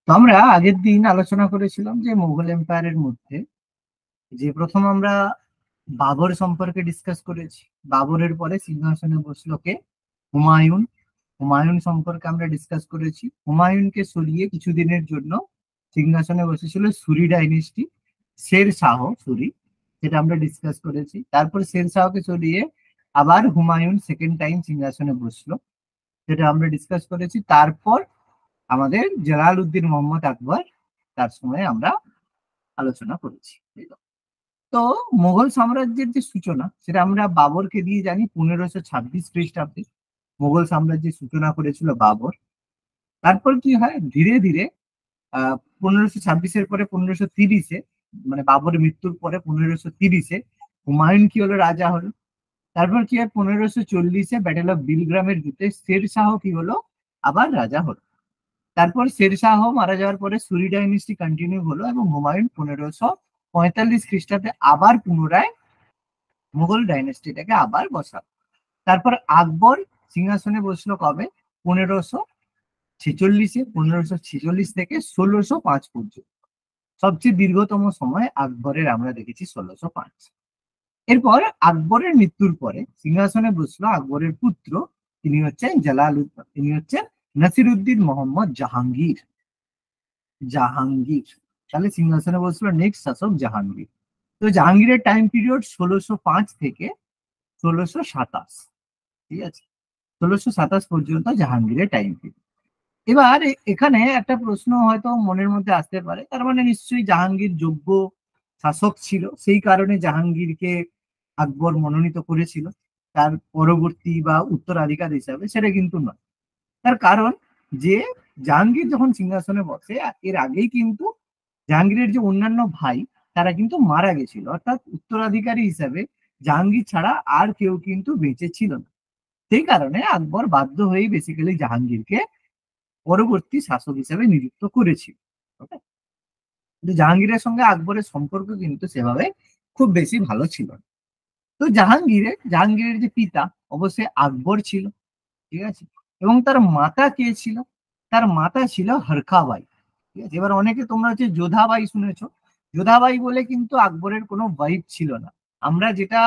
তো আমরা আগের দিন আলোচনা করেছিলাম যে মুঘল এম্পায়ারের মধ্যে যে প্রথম আমরা বাবর সম্পর্কে ডিসকাস করেছি। বাবরের পরে সিংহাসনে বসলো কে? হুমায়ুন। হুমায়ুন সম্পর্কে আমরা ডিসকাস করেছি। হুমায়ুনকে সরিয়ে কিছুদিনের জন্য সিংহাসনে বসেছিল সুরি ডাইনেস্টি, শের শাহ সুরি, সেটা আমরা ডিসকাস করেছি। তারপর শের শাহকে সরিয়ে আবার হুমায়ুন সেকেন্ড টাইম সিংহাসনে বসলো, সেটা আমরা ডিসকাস করেছি। তারপর আমাদের জালালউদ্দিন মোহাম্মদ আকবর, তার সময় আমরা আলোচনা করেছি। তো মুঘল সাম্রাজ্যের যে সূচনা সেটা আমরা বাবরকে দিয়ে জানি 1526 খ্রিস্টাব্দে মুঘল সাম্রাজ্যের সূচনা করেছিল বাবর। তারপর কি হয়, ধীরে ধীরে 1526-এর পরে 1530-এ, মানে বাবরের মৃত্যুর পরে 1530-এ হুমায়ুন কি হলো, রাজা হলো। তারপর কি হয়, 1540-এ ব্যাটেল অফ বিলগ্রামের যুদ্ধে শের শাহ কি হলো, আবার রাজা হলো। তারপর শের শাহ মারা যাওয়ার পরে সুরি ডাইনেস্টি কন্টিনিউ হলো এবং হুমায়ুন 1545 খ্রিস্টাব্দে আবার পুনরায় মুঘল ডাইনেস্টিটাকে আবার বসালো। তারপর আকবর সিংহাসনে বসলো কবে? 1546-এ, 1546 থেকে 1605 পর্যন্ত। সবচেয়ে দীর্ঘতম সময় আকবরের আমরা দেখেছি 1605। এরপর আকবরের মৃত্যুর পরে সিংহাসনে বসলো আকবরের পুত্র, তিনি হচ্ছেন জালালউদ্দিন, তিনি হচ্ছেন নাসিরউদ্দিন মোহাম্মদ জাহাঙ্গীর। জাহাঙ্গীর তাহলে সিংহাসনে বসলো নেক্সট শাসক জাহাঙ্গীর। তো জাহাঙ্গীরের টাইম পিরিয়ড 1605 থেকে 1627, ঠিক আছে, 1627 পর্যন্ত জাহাঙ্গীরের টাইম পিরিয়ড। এবার এখানে একটা প্রশ্ন হয়তো মনের মধ্যে আসতে পারে, তার মানে নিশ্চয়ই জাহাঙ্গীর যোগ্য শাসক ছিল, সেই কারণে জাহাঙ্গীরকে আকবর মনোনীত করেছিল তার পরবর্তী বা উত্তরাধিকার হিসাবে। সেটা কিন্তু নয়। তার কারণ যে জাহাঙ্গীর যখন সিংহাসনে বসে এর আগেই কিন্তু জাহাঙ্গীরের যে অন্যান্য ভাই তারা কিন্তু মারা গেছিল, অর্থাৎ উত্তরাধিকারী হিসাবে জাহাঙ্গীর ছাড়া আর কেউ কিন্তু বেঁচে ছিল না। সেই কারণে আকবর বাধ্য হয়েই বেসিক্যালি জাহাঙ্গীরকে পরবর্তী শাসক হিসেবে নিযুক্ত করেছিল। ওকে, কিন্তু জাহাঙ্গীরের সঙ্গে আকবরের সম্পর্ক কিন্তু সেভাবে খুব বেশি ভালো ছিল না। তো জাহাঙ্গীরের যে পিতা অবশ্যই আকবর ছিল, ঠিক আছে, এবং তার মাতা কে ছিল? তার মাতা ছিল হরখাবাই। ঠিক আছে, এবার অনেকে তোমরা হচ্ছে যোধাবাই শুনেছো। যোধাবাই বলে কিন্তু আকবরের কোনো ওয়াইফ ছিল না। আমরা যেটা,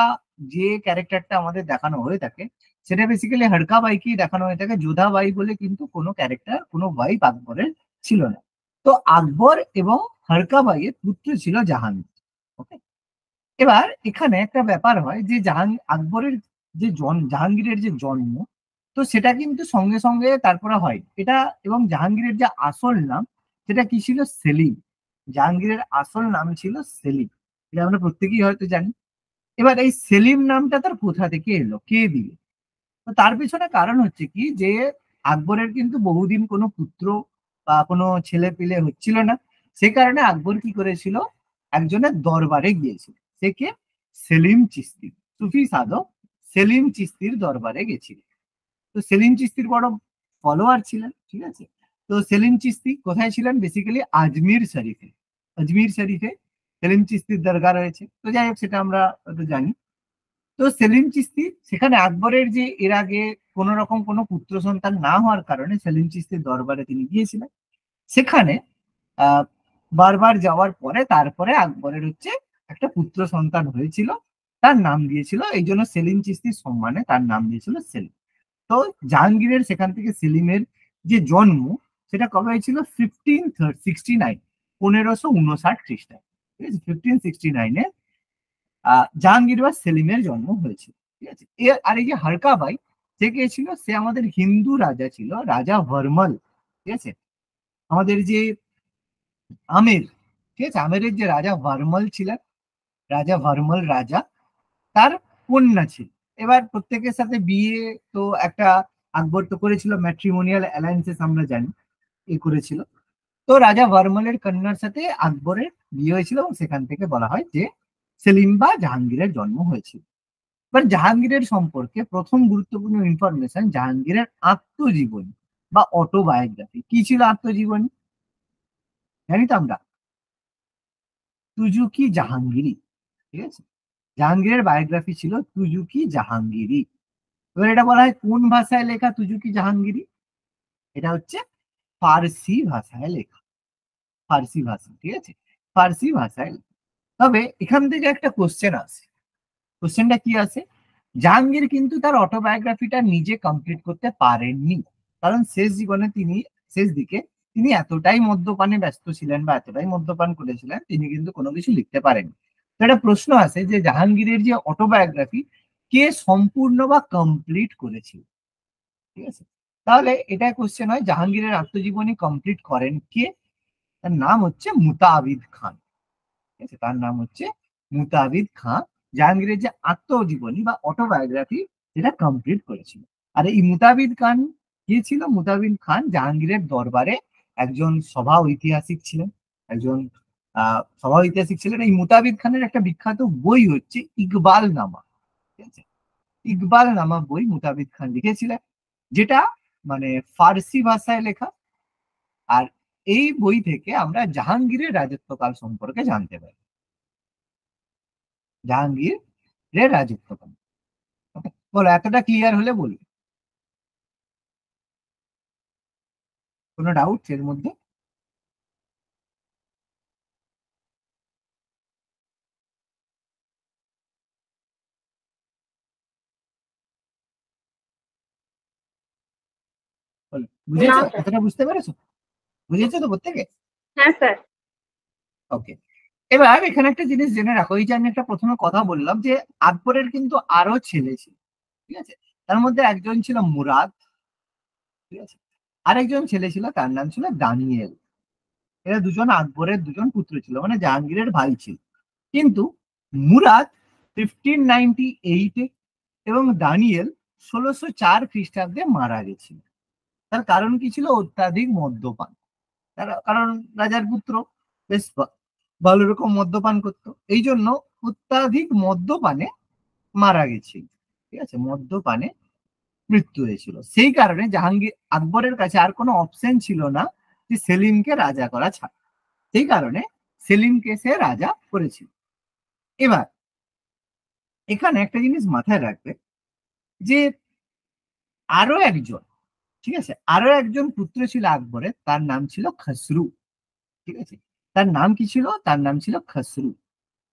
যে ক্যারেক্টারটা আমাদের দেখানো হয়ে থাকে সেটা বেসিক্যালি হরখাবাইকেই দেখানো হয়ে থাকে। যোধাবাই বলে কিন্তু কোনো ক্যারেক্টার, কোনো ওয়াইফ আকবরের ছিল না। তো আকবর এবং হরখাবাইয়ের পুত্র ছিল জাহাঙ্গীর। ওকে, এবার এখানে একটা ব্যাপার হয় যে আকবরের যে জাহাঙ্গীরের যে জন্ম, তো সেটা কিন্তু সঙ্গে সঙ্গে তারপরে হয় এটা। এবং জাহাঙ্গীরের যে আসল নাম সেটা কি ছিল? সেলিম। জাহাঙ্গীরের আসল নাম ছিল সেলিম, এটা আমরা প্রত্যেকেই হয়তো জানি। এবার এই সেলিম নামটা তার কোথা থেকে এলো, কে দিল? তো তার পিছনে কারণ হচ্ছে কি, যে আকবরের কিন্তু বহুদিন কোনো পুত্র বা কোনো ছেলে পিলে হচ্ছিল না। সে কারণে আকবর কি করেছিল, একজনের দরবারে গিয়েছিল। সে কে? সেলিম চিশতি, সুফি সাধক সেলিম চিশতির দরবারে গেছিল। তো সেলিম চিশতির বড় ফলোয়ার ছিলেন, ঠিক আছে। তো সেলিম চিশতি কোথায় ছিলেন? বেসিক্যালি আজমির শরীফে। আজমির শরীফে সেলিম চিশতির দরগা রয়েছে। তো যাই হোক, সেটা আমরা হয়তো জানি। তো সেলিম চিশতি সেখানে আকবরের যে এর আগে কোন রকম কোনো পুত্র সন্তান না হওয়ার কারণে সেলিম চিশতির দরবারে তিনি গিয়েছিলেন। সেখানে আহ বারবার যাওয়ার পরে তারপরে আকবরের হচ্ছে একটা পুত্র সন্তান হয়েছিল, তার নাম দিয়েছিল, এই জন্য সেলিম চিশতির সম্মানে তার নাম দিয়েছিল সেলিম। তো জাহাঙ্গীরের সেখান থেকে সেলিমের যে জন্ম সেটা কবে হয়েছিল? 1569, 1559 খ্রিস্টাব্দে, ঠিক আছে, 1569-এ জাহাঙ্গীর বা সেলিমের জন্ম হয়েছিল, ঠিক আছে। আর এই যে হরকাবাই, সে কে ছিল? সে আমাদের হিন্দু রাজা ছিল, রাজা ভরমল, ঠিক আছে। আমাদের যে আমের, ঠিক আছে, আমেরের যে রাজা ভরমল ছিলেন, রাজা ভরমল রাজা, তার কন্যা ছিল। এবার প্রত্যেকের সাথে বিয়ে তো একটা আকবর তো করেছিল, ম্যাট্রিমোনিয়াল অ্যালায়েন্সেস আমরা জানি, এ করেছিল। তো রাজা ভরমলের কন্যার সাথে আকবরের বিয়ে হয়েছিল এবং সেখান থেকে বলা হয় যে সেলিম বা জাহাঙ্গীরের জন্ম হয়েছিল। এবার জাহাঙ্গীরের সম্পর্কে প্রথম গুরুত্বপূর্ণ ইনফরমেশন জাহাঙ্গীরের আত্মজীবনী বা অটোবায়োগ্রাফি। কি ছিল আত্মজীবনী? জানি তো আমরা, তুজুকি জাহাঙ্গীরি, ঠিক আছে। জাহাঙ্গীরের বায়োগ্রাফি ছিল তুজুকি জাহাঙ্গীরি। এবার এটা বলা হয় কোন ভাষায় লেখা তুজুকি জাহাঙ্গীরি? এটা হচ্ছে ফার্সি ভাষায় লেখা। ফার্সি ভাষা, ঠিক আছে, ফার্সি ভাষায়। তবে এখান থেকে একটা কোশ্চেন আসে, কোশ্চেনটা কি আছে, জাহাঙ্গীর কিন্তু তার অটোবায়োগ্রাফিটা নিজে কমপ্লিট করতে পারেননি, কারণ শেষ জীবনে তিনি, শেষ দিকে তিনি এতটাই মদ্যপানে ব্যস্ত ছিলেন বা এতটাই মদ্যপান করেছিলেন, তিনি কিন্তু কোনো কিছু লিখতে পারেননি। তো একটা প্রশ্ন আছে যে জাহাঙ্গীরের যে অটোবায়োগ্রাফি কে সম্পূর্ণ বা কমপ্লিট করেছিল, ঠিক আছে। তাহলে এটা কোশ্চেন হয়, জাহাঙ্গীরের আত্মজীবনী কমপ্লিট করেন কে? তার নাম হচ্ছে মুতাবিদ খান, ঠিক আছে, তার নাম হচ্ছে মুতাবিদ খান। জাহাঙ্গীরের যে আত্মজীবনী বা অটোবায়োগ্রাফি সেটা কমপ্লিট করেছিল। আর এই মুতাবিদ খান কে ছিল? মুতাবিদ খান জাহাঙ্গীরের দরবারে একজন সভা ঐতিহাসিক ছিলেন, একজন সভা ঐতিহাসিক ছিলেন। এই মুতাবিদ খানের একটা বিখ্যাত বই হচ্ছে ইকবাল নামা, ঠিক আছে, ইকবাল নামা বই মুতাবিদ খান লিখেছিলেন, যেটা মানে ফার্সি ভাষায় লেখা। আর এই বই থেকে আমরা জাহাঙ্গীরের রাজত্বকাল সম্পর্কে জানতে পারি, জাহাঙ্গীরের রাজত্বকাল। Okay, বলো, এতটা ক্লিয়ার হলে বলবে, কোনো ডাউট এর মধ্যে? বলো, না বুঝেছো? স্যার। এতটা বুঝতে পেরেছো? বুঝেছো তো প্রত্যেকে? হ্যাঁ স্যার। ওকে। এবার এখানে একটা জিনিস জেনে রাখো, এই যে আমি একটা প্রথমে কথা বললাম যে আকবরের কিন্তু আরো ছেলে ছিল, ঠিক আছে, তার মধ্যে একজন ছিল মুরাদ, ঠিক আছে, আরেকজন ছেলে ছিল, তার নাম ছিল দানিয়েল। এরা দুজন আকবরের দুজন পুত্র ছিল, মানে জাহাঙ্গীরের ভাই ছিল। কিন্তু মুরাদ 1598-এ এবং দানিয়েল 1604 খ্রিস্টাব্দে মারা গেছিল। তার কারণ কি ছিল? অত্যাধিক মদ্যপান। তার কারণ রাজার পুত্র বেশ ভালো রকম মদ্যপান করতো, এই জন্য অত্যাধিক মদ্যপানে মারা গেছিল, ঠিক আছে, মদ্যপানে মৃত্যু হয়েছিল। সেই কারণে জাহাঙ্গীর, আকবরের কাছে আর কোনো অপশন ছিল না যে সেলিমকে রাজা করা ছাড়া, সেই কারণে সেলিমকে সে রাজা করেছিল। এবার এখানে একটা জিনিস মাথায় রাখবে যে আরো একজন, ঠিক আছে, আরো একজন পুত্র ছিল আকবরের, তার নাম ছিল খসরু, ঠিক আছে, তার নাম কি ছিল? তার নাম ছিল খসরু।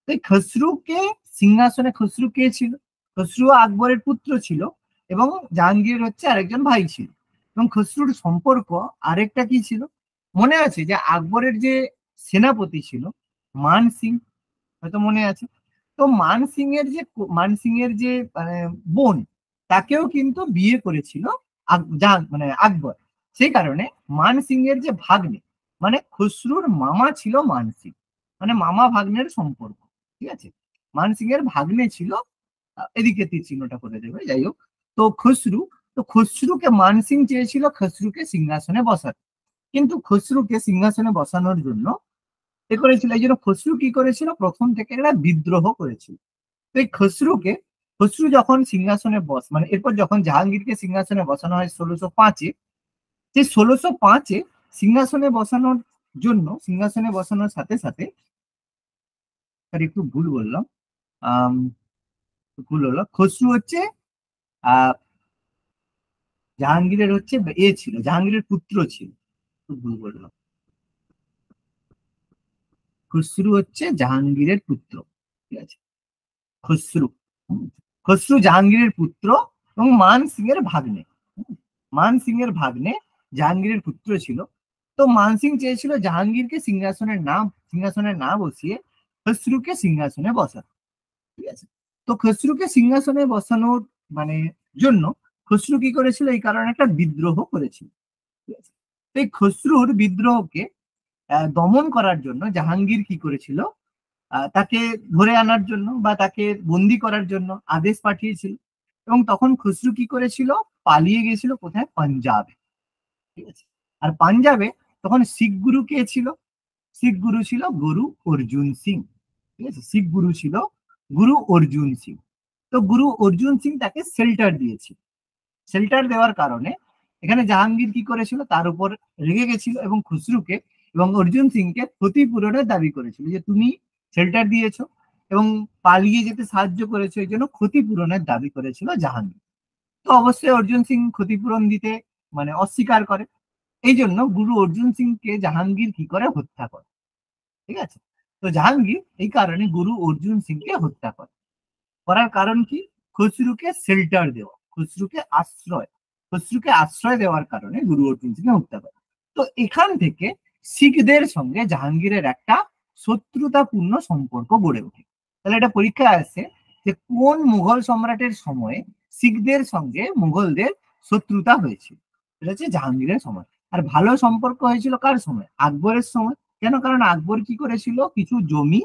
তো এই খসরুকে সিংহাসনে, খসরু কে ছিল? খসরু আকবরের পুত্র ছিল এবং জাহাঙ্গীরের হচ্ছে আরেকজন ভাই ছিল। এবং খসরুর সম্পর্ক আরেকটা কি ছিল, মনে আছে যে আকবরের যে সেনাপতি ছিল মান সিং, হয়তো মনে আছে। তো মান সিং এর যে, মান সিং এর যে মানে বোন, তাকেও কিন্তু বিয়ে করেছিল মানে আকবর। সেই কারণে মান সিং এর যে ভাগ্নে, মানে খসরুর মামা ছিল মান সিং, মানে মামা ভাগ্নের সম্পর্ক, ঠিক আছে, মান সিং এর ভাগ্নে ছিল। এদিকে তীর চিহ্নটা করে দেবে, যাই হোক। তো খসরু, তো খসরুকে মান সিং চেয়েছিল খসরুকে সিংহাসনে বসাতে, কিন্তু খসরুকে সিংহাসনে বসানোর জন্য এ করেছিল, এই জন্য খসরু কি করেছিল, প্রথম থেকে একটা বিদ্রোহ করেছিল। তো এই খসরুকে, খসরু যখন সিংহাসনে মানে এরপর যখন জাহাঙ্গীরকে সিংহাসনে বসানো হয় 1605-এ, সেই 1605-এ সিংহাসনে বসানোর জন্য, সিংহাসনে বসানোর সাথে সাথে, একটু ভুল বললাম, আহ ভুল হলো, খসরু হচ্ছে আহ জাহাঙ্গীরের হচ্ছে এ ছিল, জাহাঙ্গীরের পুত্র ছিল, খুব ভুল বললাম, খসরু হচ্ছে জাহাঙ্গীরের পুত্র, ঠিক আছে, খসরু, খসরু জাহাঙ্গীরের পুত্র এবং মান সিং এর ভাগ্নে, মান সিং এর ভাগ্নে জাহাঙ্গীরের পুত্র ছিল। তো মান সিং চেয়েছিল জাহাঙ্গীরকে সিংহাসনে না বসিয়ে খসরুকে সিংহাসনে বসানো, ঠিক আছে। তো খসরুকে সিংহাসনে বসানোর মানে জন্য খসরু কি করেছিল, এই কারণে একটা বিদ্রোহ করেছিল, ঠিক আছে। তো এই খসরুর বিদ্রোহকে দমন করার জন্য জাহাঙ্গীর কি করেছিল, তাকে ধরে আনার জন্য বা তাকে বন্দি করার জন্য আদেশ পাঠিয়েছিল। এবং তখন খসরু কি করেছিল, পালিয়ে গেছিল কোথায়? পাঞ্জাবে, ঠিক আছে। আর পাঞ্জাবে তখন শিখ গুরু কে ছিল? শিখ গুরু ছিল গুরু অর্জুন সিং, ঠিক আছে, শিখ গুরু ছিল গুরু অর্জুন সিং। তো গুরু অর্জুন সিং তাকে শেল্টার দিয়েছিল, শেল্টার দেওয়ার কারণে এখানে জাহাঙ্গীর কি করেছিল, তার উপর রেগে গেছিল এবং খুসরুকে এবং অর্জুন সিংকে ক্ষতিপূরণের দাবি করেছিল, যে তুমি শেল্টার দিয়েছো এবং পালিয়ে যেতে সাহায্য করেছো, এই জন্য ক্ষতিপূরণের দাবি করেছিল জাহাঙ্গীর। তো অবশ্যই অর্জুন সিং ক্ষতিপূরণ দিতে মানে অস্বীকার করে এই জন্য গুরু অর্জুন সিংকে জাহাঙ্গীর কি করে হত্যা করে, ঠিক আছে। তো জাহাঙ্গীর এই কারণে গুরু অর্জুন সিংকে হত্যা করে। করার কারণ কি? খসরুকে শেল্টার দেওয়া, খসরুকে আশ্রয় দেওয়ার কারণে গুরু অর্জুন সিংকে হত্যা করে। তো এখান থেকে শিখদের সঙ্গে জাহাঙ্গীরের একটা শত্রুতাপূর্ণ সম্পর্ক গড়ে ওঠে। তাহলে এটা পরীক্ষায় আসে যে কোন মুঘল সম্রাটের সময়ে শিখদের সঙ্গে মুঘলদের শত্রুতা হয়েছিল। এটা হচ্ছে জাহাঙ্গীরের সময়। আর ভালো সম্পর্ক হয়েছিল কার সময়? আকবরের সময়। কেন? কারণ আকবর কি করেছিল? কিছু জমি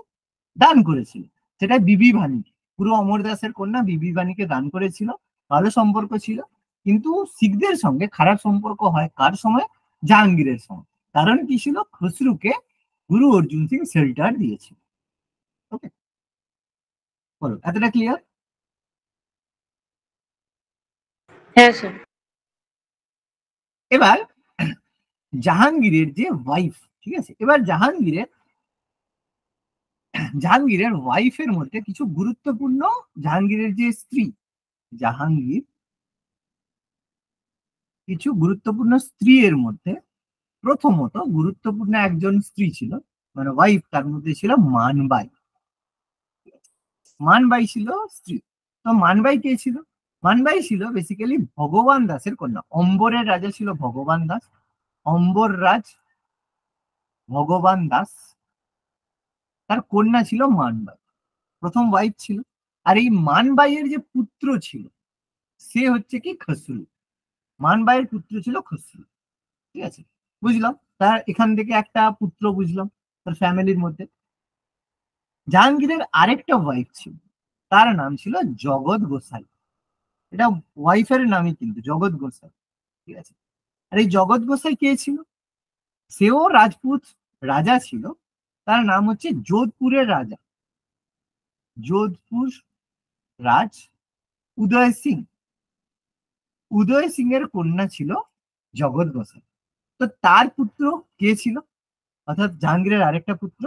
দান করেছিল, সেটা বিবি ভানি, পুরো অমর দাসের কন্যা বিবি ভানিকে দান করেছিল। ভালো সম্পর্ক ছিল। কিন্তু শিখদের সঙ্গে খারাপ সম্পর্ক হয় কার সময়? জাহাঙ্গীরের সময়। কারণ কি ছিল? খসরুকে গুরু অর্জুন সিং শেল্টার দিয়েছিল। ওকে, বলো, এতটা ক্লিয়ার? হ্যাঁ স্যার। এবার জাহাঙ্গীরের যে ওয়াইফ, ঠিক আছে, এবার জাহাঙ্গীরের ওয়াইফের মধ্যে কিছু গুরুত্বপূর্ণ, জাহাঙ্গীরের যে স্ত্রী, জাহাঙ্গীর কিছু গুরুত্বপূর্ণ স্ত্রীর মধ্যে প্রথমত গুরুত্বপূর্ণ একজন স্ত্রী ছিল, মানে ওয়াইফ, তার মধ্যে ছিল মানবাই। মানবাই ছিল স্ত্রী। তো মানবাই কে ছিল? মানবাই ছিল বেসিক্যালি ভগবান দাসের কন্যা। অম্বরের রাজা ছিল ভগবান দাস, অম্বর রাজ ভগবান দাস, তার কন্যা ছিল মানবাই, প্রথম ওয়াইফ ছিল। আর এই মানবাইয়ের যে পুত্র ছিল সে হচ্ছে কি খসরু। মানবাইয়ের পুত্র ছিল খসরু, ঠিক আছে, বুঝলাম। তার এখান থেকে একটা পুত্র বুঝলাম তার ফ্যামিলির মধ্যে। জাহাঙ্গীরের আরেকটা ওয়াইফ ছিল, তার নাম ছিল জগৎ গোসাই। এটা ওয়াইফের নামই কিন্তু জগৎ গোসাই, ঠিক আছে। আর এই জগৎ গোসাই কে ছিল? সেও রাজপুত রাজা ছিল। তার নাম হচ্ছে যোধপুরের রাজা, যোধপুর রাজ উদয় সিং। উদয় সিং এর কন্যা ছিল জগৎ গোসাই। তো তার পুত্র কে ছিল? অর্থাৎ জাহাঙ্গীরের আরেকটা পুত্র,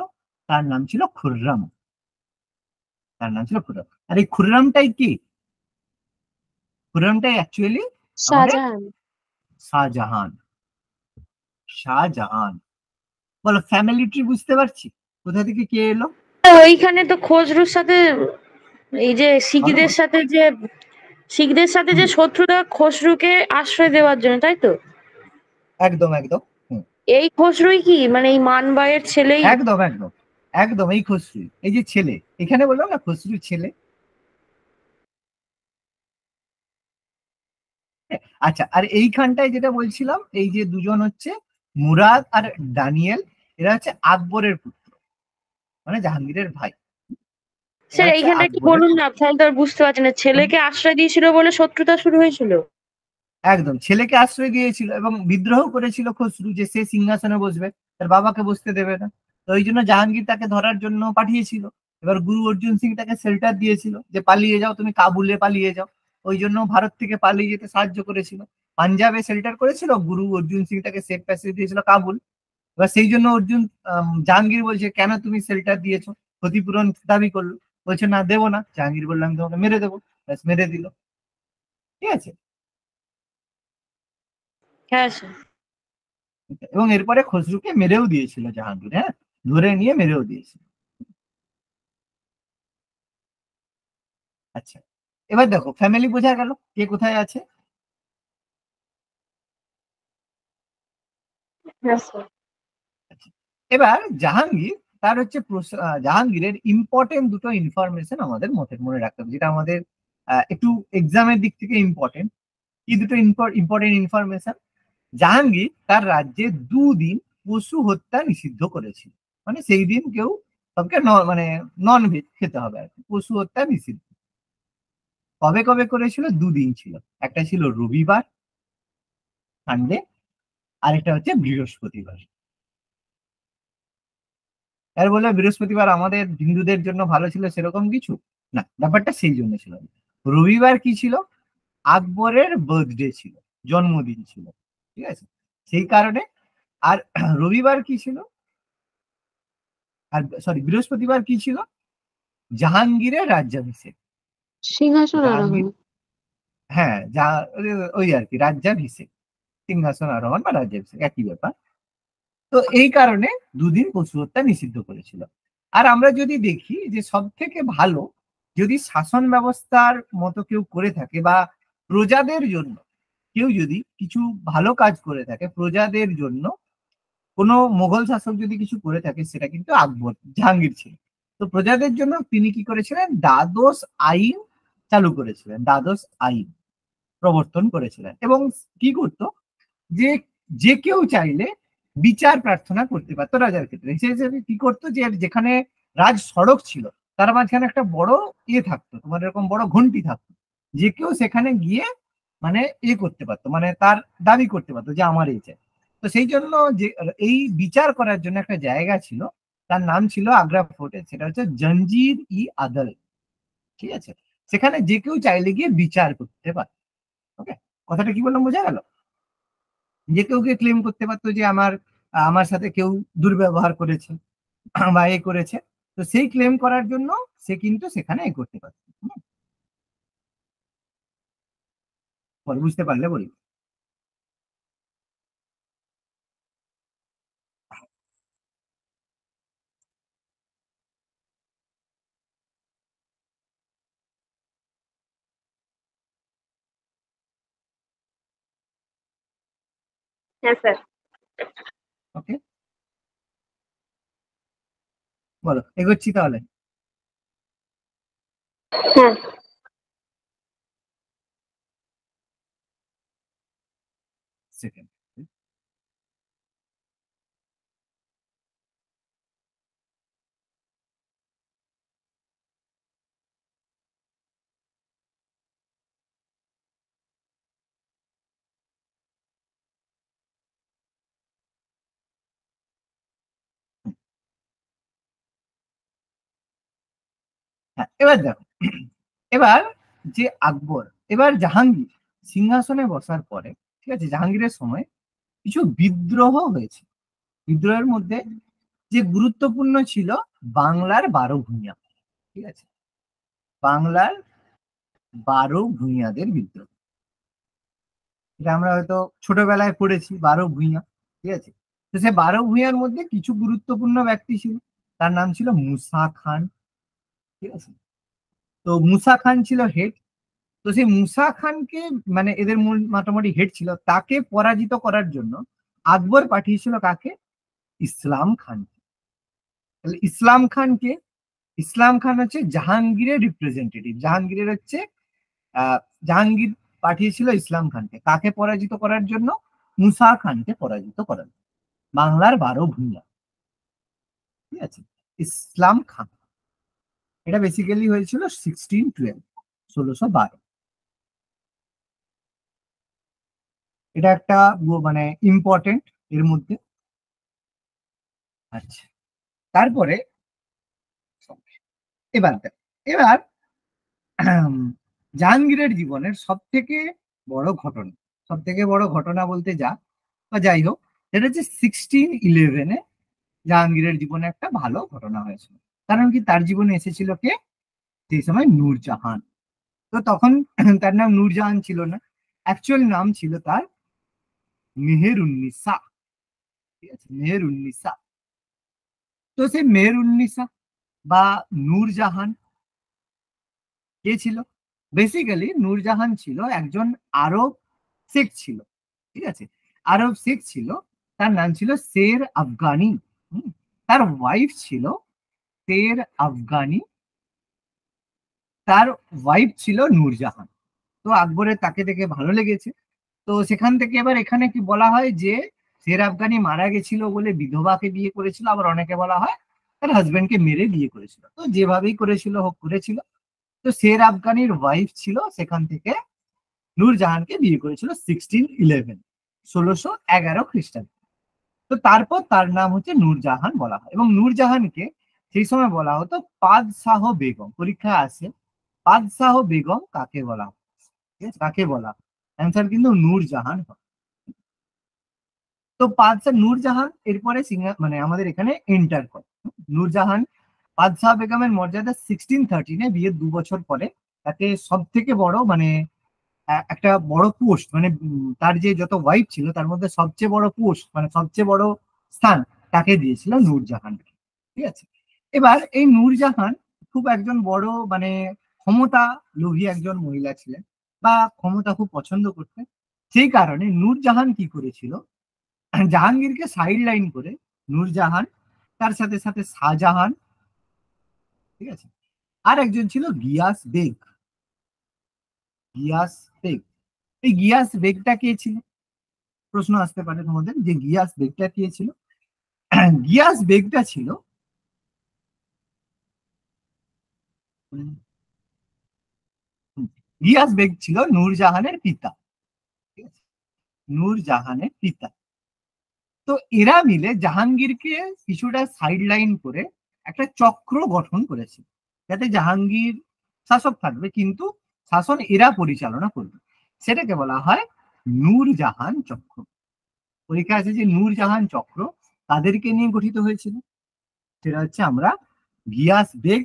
তার নাম ছিল খুররাম। তার নাম ছিল খুররাম। আর এই খুররামটাই কি? খুররামটাই অ্যাকচুয়ালি আমাদের শাহজাহান। শাহজাহান। শাহজাহান। বলো, ফ্যামিলি ট্রি বুঝতে পারছি? কোথা থেকে কে এলো? ওইখানে তো খসরুর সাথে এই যে বলো বলো। শিখদের সাথে যে শত্রুতা খসরুকে আশ্রয় দেওয়ার জন্য, তাই তো? একদম একদম। এই খসরুই কি মানে এই মানবাইয়ের ছেলেই? একদম একদম একদম, এই খসরু, এই যে ছেলে, এখানে বললাম না খসরুর ছেলে। আচ্ছা, আর এইখানটায় যেটা বলছিলাম, এই যে দুজন হচ্ছে মুরাদ আর ডানিয়েল, এরা হচ্ছে আকবরের পুত্র, মানে জাহাঙ্গীরের ভাই। এরা স্যার হচ্ছে এইখানটা কি আকবরের। বলুন না, তাহলে তো আর বুঝতে পারছি না। ছেলেকে আশ্রয় দিয়েছিল বলে শত্রুতা শুরু হয়েছিল? একদম, ছেলেকে আশ্রয় দিয়েছিল এবং বিদ্রোহ করেছিল খসরু যে সে সিংহাসনে বসবে, তার বাবাকে বসতে দেবে না। তো ওই জন্য জাহাঙ্গীর তাকে ধরার জন্য পাঠিয়েছিল। এবার গুরু অর্জুন সিং তাকে শেল্টার দিয়েছিল যে পালিয়ে যাও, তুমি কাবুলে পালিয়ে যাও। ওই জন্য ভারত থেকে পালিয়ে যেতে সাহায্য করেছিল। পাঞ্জাবে শেল্টার করেছিল, গুরু অর্জুন সিং তাকে সেফ প্যাসেজ দিয়েছিল কাবুল। এবার সেই জন্য জাহাঙ্গীর বলছে কেন তুমি শেল্টার দিয়েছো, ক্ষতিপূরণ দাবি করলো। বলছে না, দেবো না। জাহাঙ্গীর বললাম তোমাকে মেরে দেবো, ব্যাস মেরে দিল, ঠিক আছে। হ্যাঁ স্যার। এবং এরপরে খসরুকে মেরেও দিয়েছিল জাহাঙ্গীর, হ্যাঁ, ধরে নিয়ে মেরেও দিয়েছিল। আচ্ছা, এবার দেখো ফ্যামিলি বোঝা গেল কে কোথায় আছে। হ্যাঁ স্যার। আচ্ছা, এবার জাহাঙ্গীর, তার হচ্ছে জাহাঙ্গীরের ইম্পর্টেন্ট দুটো ইনফরমেশন আমাদের মনে রাখতে হবে, যেটা আমাদের একটু এক্সামের দিক থেকে ইম্পর্টেন্ট। কি দুটো ইম্পর্টেন্ট ইনফরমেশন? জাহাঙ্গীর তার রাজ্যে 2 দিন পশু হত্যা নিষিদ্ধ করেছিল। মানে সেই দিন কেউ সবকে মানে নন ভেজ খেতে হবে আর কি, পশু হত্যা নিষিদ্ধ। কবে কবে করেছিল? 2 দিন ছিল। একটা ছিল রবিবার, সানডে, আর একটা হচ্ছে বৃহস্পতিবার। এর বলে বৃহস্পতিবার আমাদের হিন্দুদের জন্য ভালো ছিল সেরকম কিছু না, ব্যাপারটা সেই জন্য ছিল না। রবিবার কি ছিল? আকবরের বার্থডে ছিল, জন্মদিন ছিল, ঠিক আছে, সেই কারণে। আর রবিবার কি ছিল? আর সরি, বৃহস্পতিবার কি ছিল? জাহাঙ্গীরের রাজ্যাভিষেক। সিংহাসন জাহাঙ্গীর, আরোহণ। হ্যাঁ, ওই আর কি রাজ্যাভিষেক। সিংহাসন আরোহণ বা রাজ্যাভিষেক একই ব্যাপার। তো এই কারণে দুদিন পশু হত্যা নিষিদ্ধ করেছিল। আর আমরা যদি দেখি যে সব থেকে ভালো যদি শাসন ব্যবস্থার মতো কেউ করে থাকে বা প্রজাদের জন্য কেউ যদি কিছু ভালো কাজ করে থাকে প্রজাদের জন্য, কোনো মোগল শাসক যদি কিছু করে থাকে সেটা কিন্তু আকবর, জাহাঙ্গীর ছিল। তো প্রজাদের জন্য তিনি কি করেছিলেন, দ্বাদশ আইন চালু করেছিলেন, দ্বাদশ আইন প্রবর্তন করেছিলেন। এবং কি করতো যে যে কেউ চাইলে বিচার প্রার্থনা করতে পারতো রাজার ক্ষেত্রে। সে কি করতো যে যেখানে রাজ সড়ক ছিল তার মাঝখানে একটা বড় থাকতো, তোমার এরকম বড় ঘন্টি থাকতো, যে কেউ সেখানে গিয়ে মানে করতে পারতো, মানে তার দাবি করতে পারতো যে আমার এই চাই। তো সেই জন্য যে এই বিচার করার জন্য একটা জায়গা ছিল, তার নাম ছিল আগ্রা ফোর্টে, সেটা হচ্ছে জঞ্জির ই আদল। ঠিক আছে, সেখানে যে কেউ চাইলে গিয়ে বিচার করতে পারে। ওকে, কথাটা কি বললাম বোঝা গেল? যে কেউ গিয়ে ক্লেম করতে পারতো যে আমার আমার সাথে কেউ দুর্ব্যবহার করেছে বা করেছে। তো সেই ক্লেম করার জন্য সে কিন্তু সেখানে করতে পারত। বুঝতে পারলে বলি। হ্যাঁ স্যার। ওকে, বলো, এগোচ্ছি তাহলে। হ্যাঁ সেকেন্ড। হ্যাঁ, এবার দেখো, এবার যে আকবর, এবার জাহাঙ্গীর সিংহাসনে বসার পরে, ঠিক আছে, জাহাঙ্গীরের সময় কিছু বিদ্রোহ হয়েছে। বিদ্রোহের মধ্যে যে গুরুত্বপূর্ণ ছিল বাংলার 12 ভূঁইয়া। ঠিক আছে, বাংলার 12 ভূঁইয়াদের বিদ্রোহ, এটা আমরা হয়তো ছোটবেলায় পড়েছি, 12 ভূঁইয়া। ঠিক আছে, তো সে 12 ভূঁইয়ার মধ্যে কিছু গুরুত্বপূর্ণ ব্যক্তি ছিল, তার নাম ছিল মুসা খান। ঠিক আছে, তো মুসা খান ছিল হেড। তো সেই মুসা খানকে, মানে এদের মূল মোটামুটি হেড ছিল, তাকে পরাজিত করার জন্য আকবর পাঠিয়েছিল কাকে, ইসলাম খান। তাহলে ইসলাম খানকে, ইসলাম খান হচ্ছে জাহাঙ্গীরের রিপ্রেজেন্টেটিভ, জাহাঙ্গীরের হচ্ছে আহ জাহাঙ্গীর পাঠিয়েছিল ইসলাম খানকে কাকে পরাজিত করার জন্য, মুসা খানকে পরাজিত করার জন্য। বাংলার 12 ভূঁইয়া। ঠিক আছে, ইসলাম খান, এটা বেসিক্যালি হয়েছিল 1612, 1612। এটা একটা মানে ইম্পর্টেন্ট এর মধ্যে। আচ্ছা, তারপরে এবার এবার জাহাঙ্গীরের জীবনের সব থেকে বড় ঘটনা, সব থেকে বড় ঘটনা বলতে যা বা যাই হোক, সেটা হচ্ছে 1611-এ জাহাঙ্গীরের জীবনে একটা ভালো ঘটনা হয়েছিল। কারণ কি, তার জীবনে এসেছিল কে, সেই সময় নূরজাহান। তো তখন তার নাম নূরজাহান ছিল না, অ্যাকচুয়াল নাম ছিল তার মেহেরুন্নিসা। ঠিক আছে, মেহেরুন্নিসা। তো সেই মেহেরুন্নিসা বা নূরজাহান কে ছিল? বেসিক্যালি নূরজাহান ছিল একজন আরব শেখ ছিল। ঠিক আছে, আরব শেখ ছিল, তার নাম ছিল শের আফগানি। তার ওয়াইফ ছিল শের আফগানি, তার ওয়াইফ ছিল নূরজাহান। তো আকবরের তাকে দেখে ভালো লেগেছে। তো সেখান থেকে এবার এখানে কি বলা হয় যে শের আফগানি মারা গেছিল বলে বিধবাকে বিয়ে করেছিল, আবার অনেকে বলা হয় তার হাজবেন্ডকে মেরে বিয়ে করেছিল। তো যেভাবেই করেছিল হোক, করেছিল। তো শের আফগানির ওয়াইফ ছিল, সেখান থেকে নূরজাহানকে বিয়ে করেছিল 1611, 1611 খ্রিস্টাব্দে। তো তারপর তার নাম হচ্ছে নূরজাহান বলা হয়। এবং নূরজাহানকে সেই সময় বলা হতো পাদশাহ বেগম। পরীক্ষা আছে, পাদশাহ বেগম কাকে বলা হয়? ঠিক আছে, কাকে বলা? অ্যান্সার কিন্তু নূরজাহান হয়। তো পাদশাহ নূরজাহান এরপরে মানে আমাদের এখানে এন্টার করে। নূরজাহান পাদশাহ বেগমের মর্যাদা 1613-এ বিয়ের 2 বছর পরে তাকে সব থেকে বড় মানে একটা বড় পোস্ট, মানে তার যে যত ওয়াইফ ছিল তার মধ্যে সবচেয়ে বড় পোস্ট, মানে সবচেয়ে বড় স্থান তাকে দিয়েছিল নূরজাহানকে। ঠিক আছে। এবার এই নূরজাহান খুব একজন বড়, মানে ক্ষমতা লোভী একজন মহিলা ছিলেন, বা ক্ষমতা খুব পছন্দ করতেন। সেই কারণে নূরজাহান কি করেছিল, জাহাঙ্গীরকে সাইড লাইন করে নূরজাহান, তার সাথে সাথে শাহজাহান, ঠিক আছে, আর একজন ছিল গিয়াস বেগ। গিয়াস বেগ, এই গিয়াস বেগটা কে ছিল? প্রশ্ন আসতে পারে তোমাদের যে গিয়াস বেগটা কে ছিল। গিয়াস বেগটা ছিল, গিয়াস বেগ ছিল নূরজাহানের পিতা। ঠিক আছে, নূরজাহানের পিতা। তো এরা মিলে জাহাঙ্গীরকে কিছুটা সাইড লাইন করে একটা চক্র গঠন করেছে, যাতে জাহাঙ্গীর শাসক থাকবে কিন্তু শাসন এরা পরিচালনা করবে। সেটাকে বলা হয় নূরজাহান চক্র। পরীক্ষা আছে যে নূরজাহান চক্র তাদেরকে নিয়ে গঠিত হয়েছিল, সেটা হচ্ছে আমরা গিয়াস বেগ,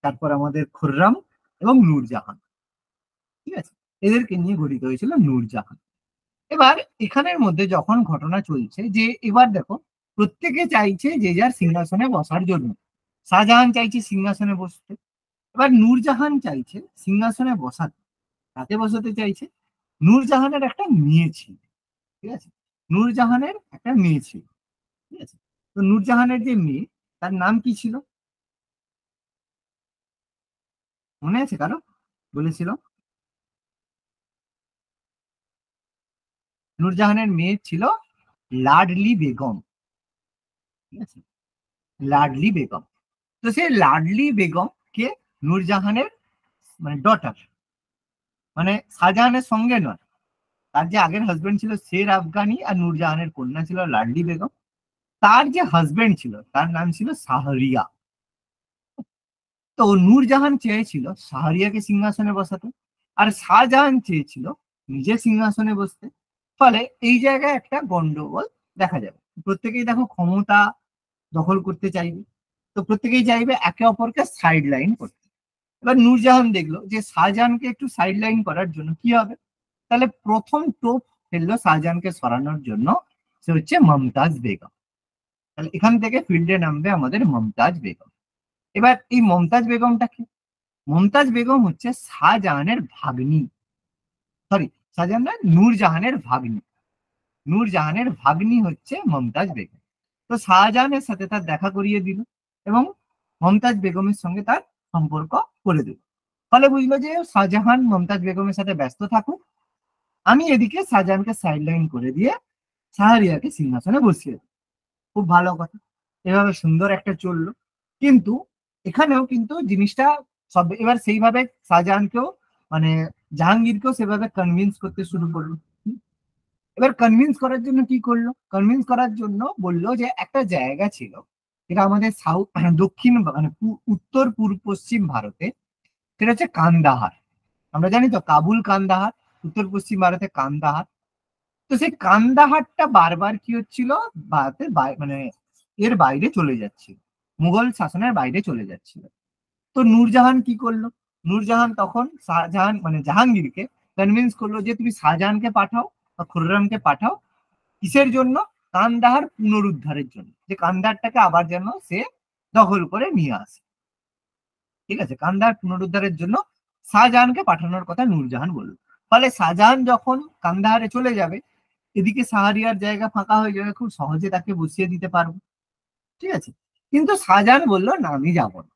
তারপর আমাদের খুররাম এবং নূরজাহান। ঠিক আছে, এদেরকে নিয়ে গঠিত হয়েছিল নূরজাহান। এবার এখানের মধ্যে যখন ঘটনা চলছে যে এবার দেখো, প্রত্যেকে চাইছে যে যার সিংহাসনে বসার জন্য। শাহজাহান চাইছে সিংহাসনে বসতে, এবার নূরজাহান চাইছে সিংহাসনে বসাতে। কাকে বসাতে চাইছে? নূরজাহানের একটা মেয়ে ছিল। ঠিক আছে, নূরজাহানের একটা মেয়ে ছিল। ঠিক আছে, তো নূরজাহানের যে মেয়ে, তার নাম কি ছিল মনে আছে কারো? বলেছিল নূরজাহানের মেয়ে ছিল লাডলি বেগম। ঠিক আছে, লাডলি বেগম। তো সেই লাডলি বেগম কে নূরজাহানের মানে ডটার, মানে শাহজাহানের সঙ্গে নয়। তার যে আগের হাজবেন্ড ছিল শের আফগানি, আর নূরজাহানের কন্যা ছিল লাডলি বেগম। তার যে হাজবেন্ড ছিল তার নাম ছিল শাহরিয়া। তো নূরজাহান চেয়েছিল শাহরিয়াকে সিংহাসনে বসাতে, আর শাহজাহান চেয়েছিল নিজে সিংহাসনে বসতে। ফলে এই জায়গায় একটা গন্ডগোল দেখা যাবে। প্রত্যেকেই দেখো ক্ষমতা দখল করতে চাইবে, তো প্রত্যেকেই চাইবে একে অপরকে সাইড লাইন করতে। এবার নূরজাহান দেখলো যে শাহজাহানকে একটু সাইড লাইন করার জন্য কি হবে, তাহলে প্রথম টোপ ফেললো শাহজাহানকে সরানোর জন্য, সে হচ্ছে মমতাজ বেগম। তাহলে এখান থেকে ফিল্ডে নামবে আমাদের মমতাজ বেগম। এবার এই মমতাজ বেগমটা কি? মমতাজ বেগম হচ্ছে শাহজাহানের ভাগ্নি, সরি, শাহজাহান নয়, নূরজাহানের ভাগ্নি। নূরজাহানের ভাগ্নি হচ্ছে মমতাজ বেগম। তো শাহজাহানের সাথে তার দেখা করিয়ে দিল এবং মমতাজ বেগমের সঙ্গে তার সম্পর্ক করে দিল। ফলে বুঝলো যে শাহজাহান মমতাজ বেগমের সাথে ব্যস্ত থাকুক, আমি এদিকে শাহজাহানকে সাইড লাইন করে দিয়ে শাহরিয়াকে সিংহাসনে বসিয়ে দিই। খুব ভালো কথা, এভাবে সুন্দর একটা চললো। কিন্তু এখানেও কিন্তু জিনিসটা সব এবার সেইভাবে শাহজাহানকেও, মানে জাহাঙ্গীরকেও সেভাবে কনভিন্স করতে শুরু করলো। এবার কনভিন্স করার জন্য কি করলো? কনভিন্স করার জন্য বললো যে একটা জায়গা ছিল, এটা আমাদের সাউথ দক্ষিণ মানে উত্তর পূর্ব পশ্চিম ভারতে, সেটা হচ্ছে কান্দাহার। আমরা জানি তো কাবুল কান্দাহার, উত্তর পশ্চিম ভারতে কান্দাহার। তো সেই কান্দাহারটা বারবার কি হচ্ছিল, ভারতের মানে এর বাইরে চলে যাচ্ছিল, মুঘল শাসনের বাইরে চলে যাচ্ছিল। তো নূরজাহান কি করলো? নূরজাহান তখন শাহজাহান মানে জাহাঙ্গীরকে কনভিন্স করলো যে তুমি শাহজাহানকে পাঠাও বা খুররামকে পাঠাও। কিসের জন্য? কান্দাহার পুনরুদ্ধারের জন্য, যে কান্দাহারটাকে আবার যেন সে দখল করে নিয়ে আসে। ঠিক আছে, কান্দাহার পুনরুদ্ধারের জন্য শাহজাহানকে পাঠানোর কথা নূরজাহান বলল। ফলে শাহজাহান যখন কান্দাহারে চলে যাবে, এদিকে শাহরিয়ার জায়গা ফাঁকা হয়ে যাবে, খুব সহজে তাকে বসিয়ে দিতে পারবো। ঠিক আছে, কিন্তু শাহজাহান বললো না, আমি যাবো না।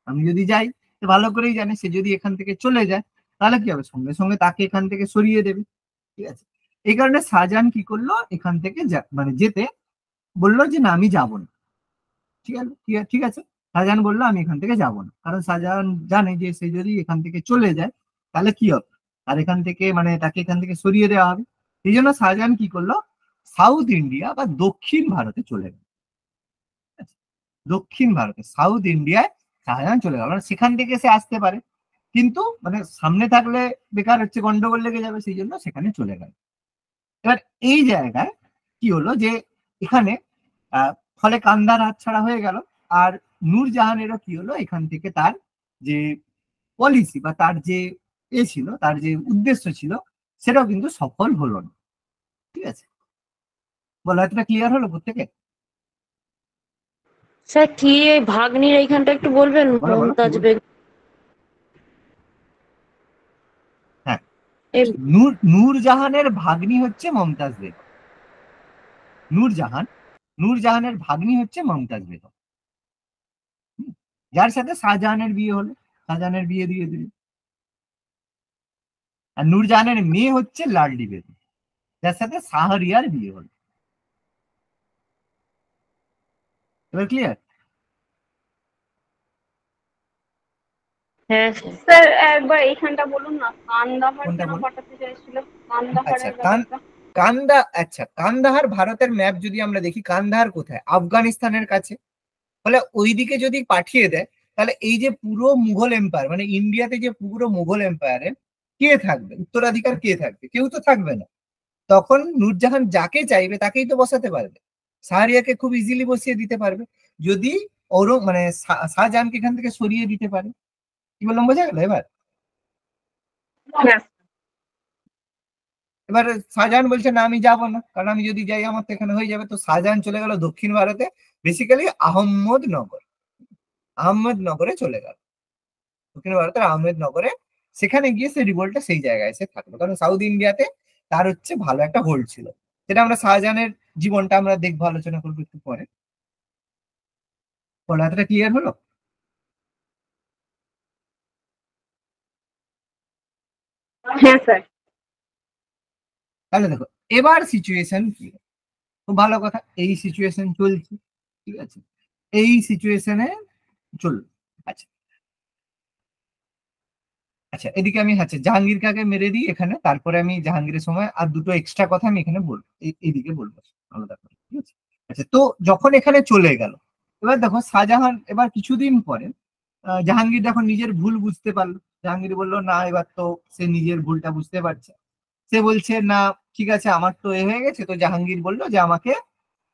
আমি যদি যাই, তো ভালো করেই জানে সে যদি এখান থেকে চলে যায় তাহলে কি হবে, সঙ্গে সঙ্গে তাকে এখান থেকে সরিয়ে দেবে। ঠিক আছে, এই কারণে শাহজাহান কি করলো, এখান থেকে মানে যেতে বললো যে না, আমি যাবো না। ঠিক আছে, ঠিক আছে, শাহজাহান বললো আমি এখান থেকে যাবো না, কারণ শাহজাহান জানে যে সে যদি এখান থেকে চলে যায় তাহলে কি হবে, আর এখান থেকে মানে তাকে এখান থেকে সরিয়ে দেওয়া হবে। এই জন্য শাহজাহান কি করলো, সাউথ ইন্ডিয়া বা দক্ষিণ ভারতে চলে গেল। দক্ষিণ ভারতে সাউথ ইন্ডিয়ায় শাহজাহান চলে গেল, মানে সেখান থেকে সে আসতে পারে, কিন্তু মানে সামনে থাকলে বেকার হচ্ছে, গন্ডগোল লেগে যাবে, সেই জন্য সেখানে চলে গেল। এবার এই জায়গায় কি হলো যে এখানে ফলে কান্দার হাতছাড়া হয়ে গেল। আর নূরজাহানেরও কি হলো, এখান থেকে তার যে পলিসি বা তার যে ছিল, তার যে উদ্দেশ্য ছিল, সেটাও কিন্তু সফল হলো না। ঠিক আছে, বলো এতটা ক্লিয়ার হলো প্রত্যেকে? স্যার কি এই ভাগ্নির এইখানটা একটু বলবেন, বলো বলো কি মমতাজ বল। বেগম? হ্যাঁ, এই নূরজাহানের ভাগ্নি হচ্ছে মমতাজ বেগম। নূরজাহানের ভাগ্নি হচ্ছে মমতাজ বেগম, যার সাথে শাহজাহানের বিয়ে হলো, শাহজাহানের বিয়ে দিয়ে দিল। আর নূরজাহানের মেয়ে হচ্ছে লাডলি বেগম, যার সাথে শাহরিয়ার বিয়ে হলো। এবার ক্লিয়ার? হ্যাঁ স্যার। স্যার একবার এইখানটা বলুন না, কান্দাহার কোনটা কেন বলো? পাঠাতে চাইছিল, আচ্ছা, কান্দাহারের ব্যাপারটা। কান্দাহার ভারতের ম্যাপ যদি আমরা দেখি, কান্দাহার কোথায়? আফগানিস্তানের কাছে। ফলে ওইদিকে যদি পাঠিয়ে দেয়, তাহলে এই যে পুরো মুঘল এম্পায়ার, মানে ইন্ডিয়াতে যে পুরো মুঘল এম্পায়ারে কে থাকবে, উত্তরাধিকার কে থাকবে? কেউ তো থাকবে না। তখন নূরজাহান যাকে চাইবে তাকেই তো বসাতে পারবে। শাহরিয়ারকে খুব ইজিলি বসিয়ে দিতে পারবে, যদি মানে শাহজাহানকে এখান থেকে সরিয়ে দিতে পারে। কি বললাম, বোঝা গেল এবার? হ্যাঁ এবার শাহজাহান বলছে না, আমি যাব না, কারণ আমি যদি যাই আমার তো এখানে হয়ে যাবে। তো শাহজাহান চলে গেল দক্ষিণ ভারতে, বেসিক্যালি আহমদনগরে চলে গেল, দক্ষিণ ভারতের আহমেদনগরে। সেখানে গিয়ে সে রিভোল্টটা সেই জায়গায় এসে থাকলো, কারণ সাউথ ইন্ডিয়াতে তার হচ্ছে ভালো একটা হোল্ড ছিল। সেটা আমরা শাহজাহানের জীবনটা আমরা দেখবো, আলোচনা করবো একটু পরে। পড়াটা ক্লিয়ার হলো? হ্যাঁ স্যার। তাহলে দেখো এবার সিচুয়েশন কি। খুব ভালো কথা, এই সিচুয়েশন চলছে, ঠিক আছে, এই সিচুয়েশনে চলল। আচ্ছা আচ্ছা, এদিকে আমি আচ্ছা জাহাঙ্গীর কাকে মেরে দিই এখানে, তারপরে আমি জাহাঙ্গীরের সময় আর দুটো এক্সট্রা কথা আমি এখানে বলবো, এইদিকে বলবো আলাদা করে, ঠিক আছে। আচ্ছা, তো যখন এখানে চলে গেল, এবার দেখো শাহজাহান এবার কিছুদিন পরে জাহাঙ্গীর যখন নিজের ভুল বুঝতে পারলো, জাহাঙ্গীর বললো না, এবার তো সে নিজের ভুলটা বুঝতে পারছে। সে বলছে না, ঠিক আছে আমার তো এ হয়ে গেছে। তো জাহাঙ্গীর বললো যে আমাকে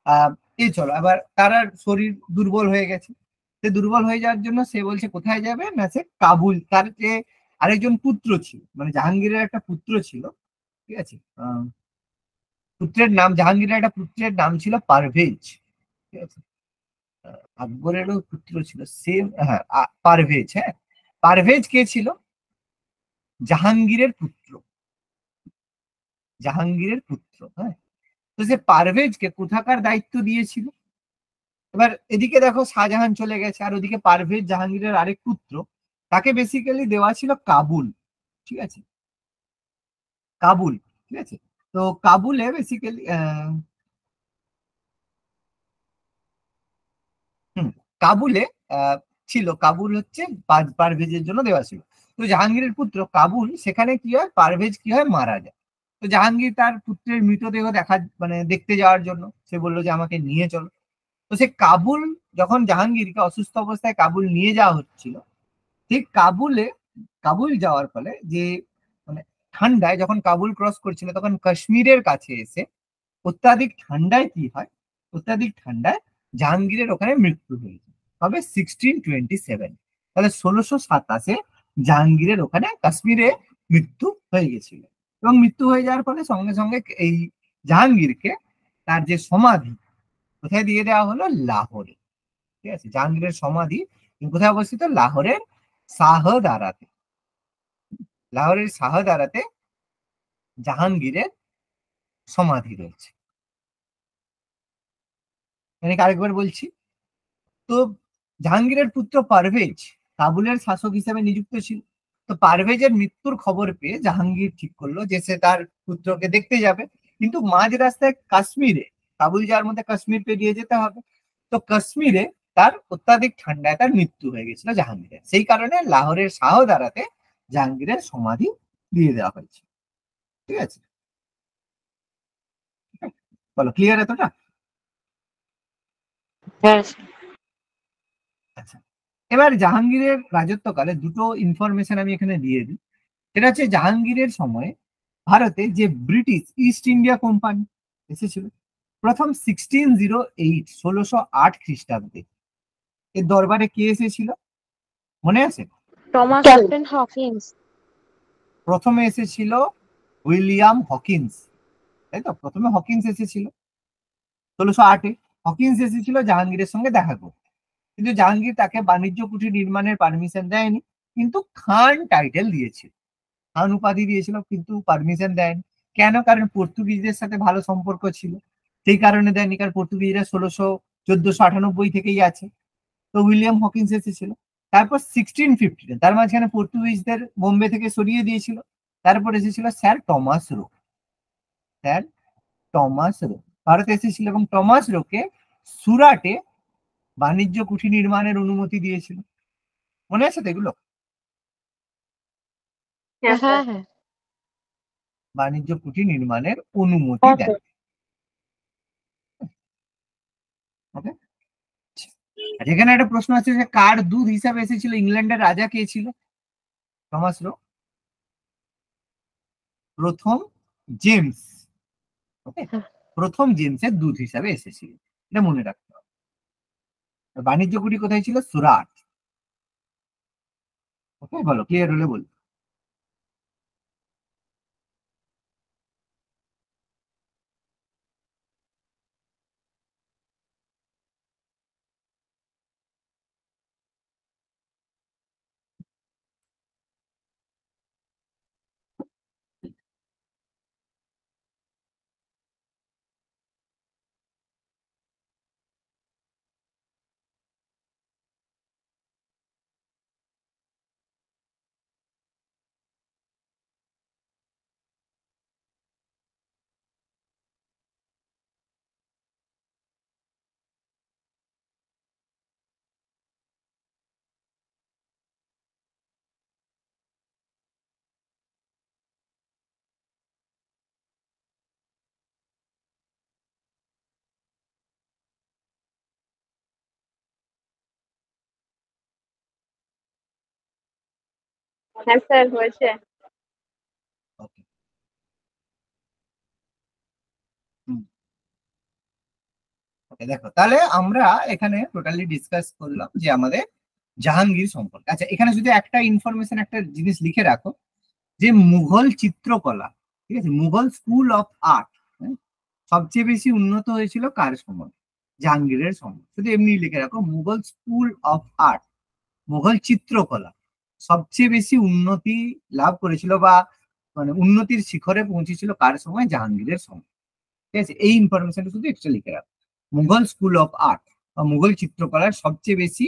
আহ এই চলো। আবার তার আর শরীর দুর্বল হয়ে গেছে, সে দুর্বল হয়ে যাওয়ার জন্য সে বলছে কোথায় যাবে না, সে কাবুল। তার যে আরেকজন পুত্র ছিল, মানে জাহাঙ্গীরের একটা পুত্র ছিল, ঠিক আছে, পুত্রের নাম, জাহাঙ্গীরের একটা পুত্রের নাম ছিল পারভেজ, ঠিক আছে। আকবরেরও পুত্র ছিল সেম, হ্যাঁ, পারভেজ। হ্যাঁ, পারভেজ কে ছিল? জাহাঙ্গীরের পুত্র, জাহাঙ্গীরের পুত্র। হ্যাঁ, তো সে পারভেজকে কোথাকার দায়িত্ব দিয়েছিল? এবার এদিকে দেখো শাহজাহান চলে গেছে, আর ওদিকে পারভেজ জাহাঙ্গীরের আরেক পুত্র, তাকে বেসিক্যালি দেওয়া ছিল কাবুল, ঠিক আছে, কাবুল, ঠিক আছে। তো কাবুলে বেসিক্যালি হুম কাবুলে ছিল, কাবুল হচ্ছে পারভেজের জন্য দেওয়া ছিল। তো জাহাঙ্গীরের পুত্র কাবুল, সেখানে কি হয়, পারভেজ কি হয়, মারা যায়। তো জাহাঙ্গীর তার পুত্রের মৃতদেহ মানে দেখতে যাওয়ার জন্য সে বললো যে আমাকে নিয়ে চলো। তো সে কাবুল, যখন জাহাঙ্গীরকে অসুস্থ অবস্থায় কাবুল নিয়ে যাওয়া হচ্ছিল, ঠিক কাবুল যাওয়ার ফলে যে মানে ঠান্ডায় যখন কাবুল ক্রস করছিল, তখন কাশ্মীরের কাছে এসে অত্যাধিক ঠান্ডায় কি হয়, অত্যাধিক ঠান্ডায় জাহাঙ্গীরের ওখানে মৃত্যু হয়েছে। তবে 1627, তাহলে 1627 জাহাঙ্গীরের ওখানে কাশ্মীরে মৃত্যু হয়ে গেছিল। এবং মৃত্যু হয়ে যাওয়ার ফলে সঙ্গে সঙ্গে এই জাহাঙ্গীরকে তার যে সমাধি কোথায় দিয়ে দেওয়া হলো, লাহোরে, ঠিক আছে। জাহাঙ্গীরের সমাধি কোথায় অবস্থিত? লাহোরের শাহদারাতে। লাহোরের শাহদারাতে জাহাঙ্গীরের সমাধি রয়েছে। মানে আরেকবার বলছি, তো জাহাঙ্গীরের পুত্র পারভেজ কাবুলের শাসক হিসেবে নিযুক্ত ছিল। তো পারভেজের মৃত্যুর খবর পেয়ে জাহাঙ্গীর ঠিক করলো যে সে তার পুত্রকে দেখতে যাবে, কিন্তু মাঝ রাস্তায় কাশ্মীরে, কাবুল যাওয়ার মধ্যে কাশ্মীর পেরিয়ে যেতে হবে। তো কাশ্মীরে তার অত্যাধিক ঠান্ডায় তার মৃত্যু হয়ে গেছিল জাহাঙ্গীরের, সেই কারণে লাহোরের শাহদারাতে জাহাঙ্গীরের সমাধি দিয়ে দেওয়া হয়েছে, ঠিক আছে। বলো ক্লিয়ার এতটা? হ্যাঁ স্যার। আচ্ছা, এবার জাহাঙ্গীরের রাজত্বকালে দুটো ইনফরমেশন আমি এখানে দিয়ে দিই। সেটা হচ্ছে জাহাঙ্গীরের সময় ভারতে যে ব্রিটিশ ইস্ট ইন্ডিয়া কোম্পানি এসেছিল, প্রথম 1608, 1608 খ্রিস্টাব্দে এর দরবারে কে এসেছিল মনে আছে? Thomas Stephen Hawkins. প্রথমে এসেছিল উইলিয়াম হকিন্স, তাই তো? প্রথমে হকিন্স এসেছিল 1608-এ। হকিন্স এসেছিল জাহাঙ্গীরের সঙ্গে দেখা করতে, কিন্তু জাহাঙ্গীর তাকে বাণিজ্য কুঠি নির্মাণের পারমিশন দেয়নি, কিন্তু খান টাইটেল দিয়েছিল, খান উপাধি দিয়েছিল, কিন্তু পারমিশন দেয়নি। কেন? কারণ পর্তুগিজদের সাথে ভালো সম্পর্ক ছিল, সেই কারণে দেয়নি। কারণ পর্তুগিজরা 1498 থেকেই আছে। তো উইলিয়াম হকিন্স এসেছিল। তারপর 1650, তার মাঝখানে পর্তুগিজদের বোম্বে থেকে সরিয়ে দিয়েছিল। তারপর এসেছিল sir Thomas Roe. Sir Thomas Roe ভারতে এসেছিল এবং টমাস রোকে সুরাটে বাণিজ্য কুঠি নির্মাণের অনুমতি দিয়েছিল। মনে আছে তো এগুলো? হ্যাঁ হ্যাঁ স্যার। হ্যাঁ। বাণিজ্য কুঠি নির্মাণের অনুমতি দেন। ওকে, আর এখানে একটা প্রশ্ন আছে যে কার দূত হিসাবে এসেছিল ইংল্যান্ডের রাজা কে ছিল? টমাস রো, প্রথম জেমস। ওকে, প্রথম জেমসের দূত হিসাবে এসেছিল, এটা মনে রাখতে হবে। বাণিজ্য কুঠি কোথায় ছিল? সুরাট। ওকে, বলো, ক্লিয়ার হলে বলো। হ্যাঁ স্যার, হয়েছে। ওকে, হুম, ওকে, দেখো তাহলে আমরা এখানে টোটালি ডিসকাস করলাম যে আমাদের জাহাঙ্গীর সম্পর্কে। আচ্ছা, এখানে যদি একটা ইনফরমেশন, একটা জিনিস লিখে রাখো, যে মুঘল চিত্রকলা, ঠিক আছে, মুঘল স্কুল অফ আর্ট সবচেয়ে বেশি উন্নত হয়েছিল কার সময়? জাহাঙ্গীরের সময়। শুধু এমনি লিখে রাখো, Mughal school of art, Mughal চিত্রকলা সবচেয়ে বেশি উন্নতি লাভ করেছিল, বা মানে উন্নতির শিখরে পৌঁছেছিল কার সময়? জাহাঙ্গীরের সময়। ঠিক আছে, এই ইনফরমেশনটা শুধু এক্সট্রা লিখে রাখো। মুঘল স্কুল অফ আর্ট বা মুঘল চিত্রকলার সবচেয়ে বেশি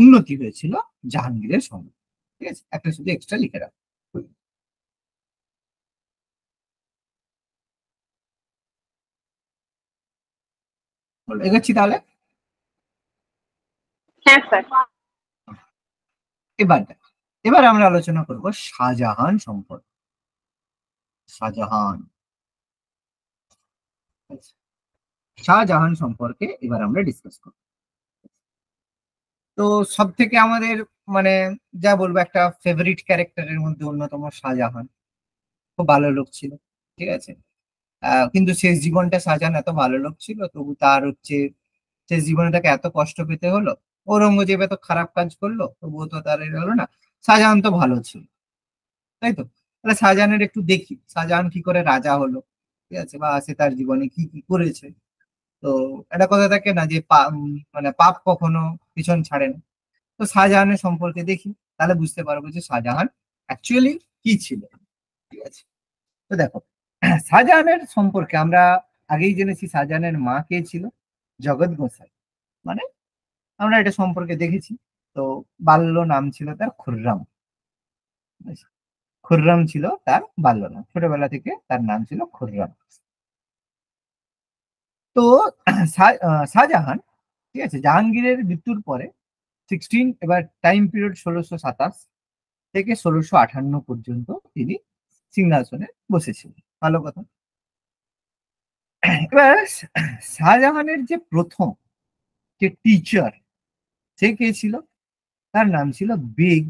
উন্নতি হয়েছিল জাহাঙ্গীরের সময়। ঠিক আছে, একটা শুধু এক্সট্রা লিখে রাখো। বলো, এগোচ্ছি তাহলে। হ্যাঁ স্যার। এবার দেখো, এবার আমরা আলোচনা করব শাহজাহান সম্পর্কে। শাহজাহান, শাহজাহান সম্পর্কে এবার আমরা ডিসকাস করব। তো সব থেকে আমাদের মানে যা বলবো, একটা ফেভারিট ক্যারেক্টারের মধ্যে অন্যতম শাহজাহান। খুব ভালো লোক ছিল, ঠিক আছে। কিন্তু শেষ জীবনটা শাহজাহান এত ভালো লোক ছিল, তবু তার হচ্ছে শেষ জীবনে তাকে এত কষ্ট পেতে হলো। ঔরঙ্গজেব এত খারাপ কাজ করলো, তবুও তো তার এটা হলো না। শাহজাহান তো ভালো ছিল, তাই তো? তাহলে শাহজাহানের একটু দেখি, শাহজাহান কি করে রাজা হলো, ঠিক আছে, বা সে তার জীবনে কি কি করেছে। তো একটা কথা থাকে না যে মানে পাপ কখনো পিছন ছাড়ে না। তো শাহজাহানের সম্পর্কে দেখি, তাহলে বুঝতে পারবো যে শাহজাহান অ্যাকচুয়ালি কি ছিল। ঠিক আছে, তো দেখো, শাহজাহানের সম্পর্কে আমরা আগেই জেনেছি শাহজাহানের মা কে ছিল? জগৎ গোসাই। মানে আমরা এটা সম্পর্কে দেখেছি। তো বাল্য নাম ছিল তার খুররাম। ঠিক আছে? খুররাম ছিল তার বাল্য নাম, ছোটবেলা থেকে তার নাম ছিল খুররাম। তো শাহজাহান, ঠিক আছে, জাহাঙ্গীরের মৃত্যুর পরে এবার টাইম পিরিয়ড 1627 থেকে 1658 পর্যন্ত তিনি সিংহাসনে বসেছিলেন। ভালো কথা। এবার শাহজাহানের যে প্রথম যে টিচার, সে কে ছিল? তার নাম ছিল বেগ।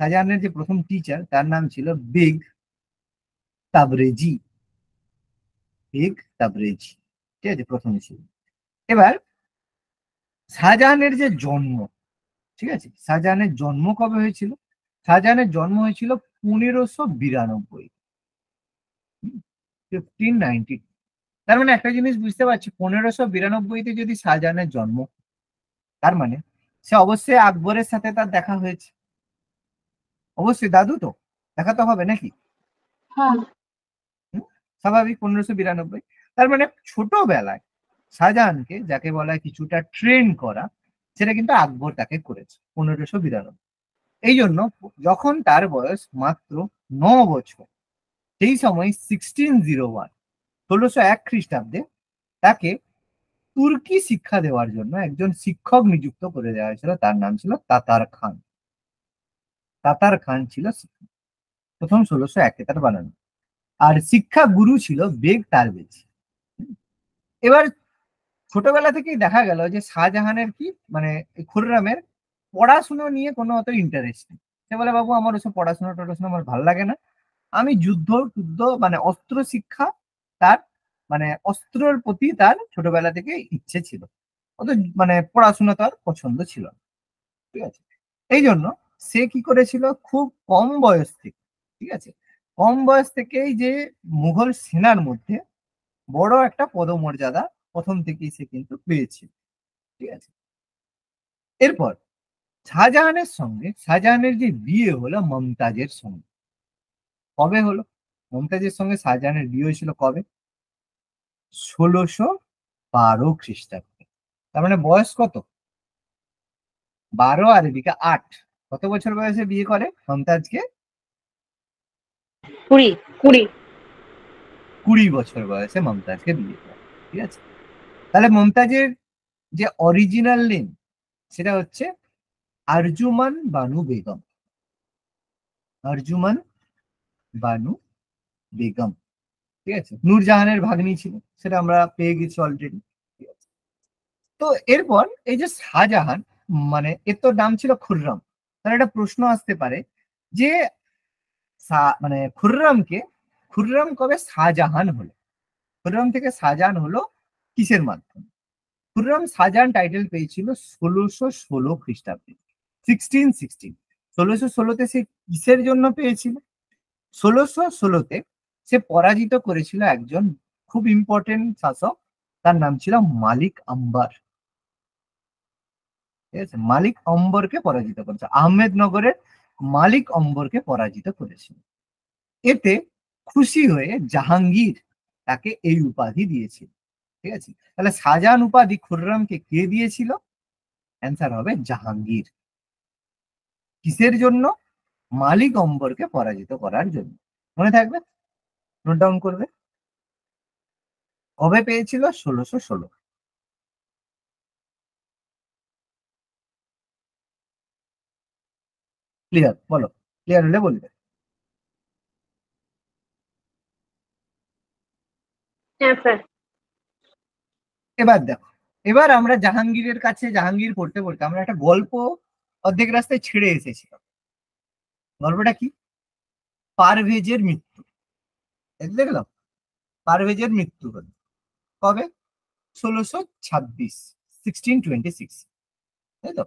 শাহজাহানের যে প্রথম টিচার, তার নাম ছিল বেগ তাবরেজি। বেগ তাবরেজি, ঠিক আছে, প্রথম ছিল। এবার শাহজাহানের যে জন্ম, ঠিক আছে, শাহজাহানের জন্ম কবে হয়েছিল? শাহজাহানের জন্ম হয়েছিল 1592, 1590। তার মানে একটা জিনিস বুঝতে পারছি, 1592-তে যদি শাহজাহানের জন্ম, তার মানে সে অবশ্যই আকবরের সাথে তার দেখা হয়েছে। অবশ্যই দাদু তো দেখা তো হবে নাকি? হ্যাঁ। স্বাভাবিক, 1592। তার মানে ছোটবেলায় শাহজাহানকে, যাকে বলা হয় কিছুটা ট্রেন করা, সেটা কিন্তু আকবর তাকে করেছে 1592। এই জন্য যখন তার বয়স মাত্র 9 বছর, সেই সময় 1601, 1601 খ্রিস্টাব্দে তাকে তুর্কি শিক্ষা দেওয়ার জন্য একজন শিক্ষক নিযুক্ত করে দেওয়া হয়েছিল। তার নাম ছিল তাতার খান। তাতার খান ছিল প্রথম 1601-এ তার বানানো, আর শিক্ষা গুরু ছিল বেগ তারবেজ। এবার ছোটবেলা থেকেই দেখা গেল যে শাহজাহানের কি মানে খুররামের পড়াশুনো নিয়ে কোনো অত ইন্টারেস্ট নেই। সে বলে, বাবু আমার ওসব পড়াশোনা টড়াশোনা আমার ভালো লাগে না, আমি যুদ্ধ টুদ্ধ মানে অস্ত্র শিক্ষা, তার মানে অস্ত্রের প্রতি তার ছোটবেলা থেকে ইচ্ছে ছিল, অত মানে পড়াশোনা তার পছন্দ ছিল না। ঠিক আছে, এই জন্য সে কি করেছিল, খুব কম বয়স থেকে, ঠিক আছে, কম বয়স থেকেই যে মুঘল সেনার মধ্যে বড় একটা পদমর্যাদা প্রথম থেকেই সে কিন্তু পেয়েছিল। ঠিক আছে, এরপর শাহজাহানের সঙ্গে শাহজাহানের যে বিয়ে হলো মমতাজের সঙ্গে। কবে হলো মমতাজের সঙ্গে শাহজাহানের বিয়ে হয়েছিল? কবে? 1612 খ্রিস্টাব্দে। তার মানে বয়স কত? 12 আর এদিকে 8। কত বছর বয়সে বিয়ে করে মমতাজকে? 20। 20 বছর বয়সে মমতাজকে বিয়ে করে। ঠিক আছে, তাহলে মমতাজের যে অরিজিনাল নেম সেটা হচ্ছে আরজুমান বানু বেগম। আরজুমান বানু বেগম। ঠিক আছে, নূরজাহানের ভাগ্নি ছিল, সেটা আমরা পেয়ে গেছি অলরেডি। ঠিক আছে, তো এরপর এই যে শাহজাহান, মানে এর তো নাম ছিল খুররম। তাহলে একটা প্রশ্ন আসতে পারে যে মানে খুররম কবে শাহজাহান হলো? খুররম থেকে শাহজাহান হলো কিসের মাধ্যমে? খুররম শাহজাহান টাইটেল পেয়েছিল 1616 খ্রিস্টাব্দে, 1616। 1616-তে সে কিসের জন্য পেয়েছিল? 1616-তে সে পরাজিত করেছিল একজন খুব ইম্পর্টেন্ট শাসক, তার নাম ছিল মালিক আম্বার। ঠিক আছে, মালিক অম্বরকে পরাজিত করেছে, আহমেদনগরের মালিক অম্বরকে পরাজিত করেছিল। এতে খুশি হয়ে জাহাঙ্গীর তাকে এই উপাধি দিয়েছিল। ঠিক আছে, তাহলে শাহজাহান উপাধি খুররমকে কে দিয়েছিল? অ্যান্সার হবে জাহাঙ্গীর। কিসের জন্য? মালিক অম্বরকে পরাজিত করার জন্য। মনে থাকবে, নোট ডাউন করবে। কবে পেয়েছিল? 1616। ক্লিয়ার? বলো, ক্লিয়ার হলে বলবে। হ্যাঁ স্যার। এবার দেখো, এবার আমরা জাহাঙ্গীরের কাছে, জাহাঙ্গীর পড়তে পড়তে আমরা একটা গল্প অর্ধেক রাস্তায় ছেড়ে এসেছিলাম। গল্পটা কি? পারভেজের মৃত্যু। দেখলাম পারভেজের মৃত্যু হল কবে? 1626, 1626, তাই তো?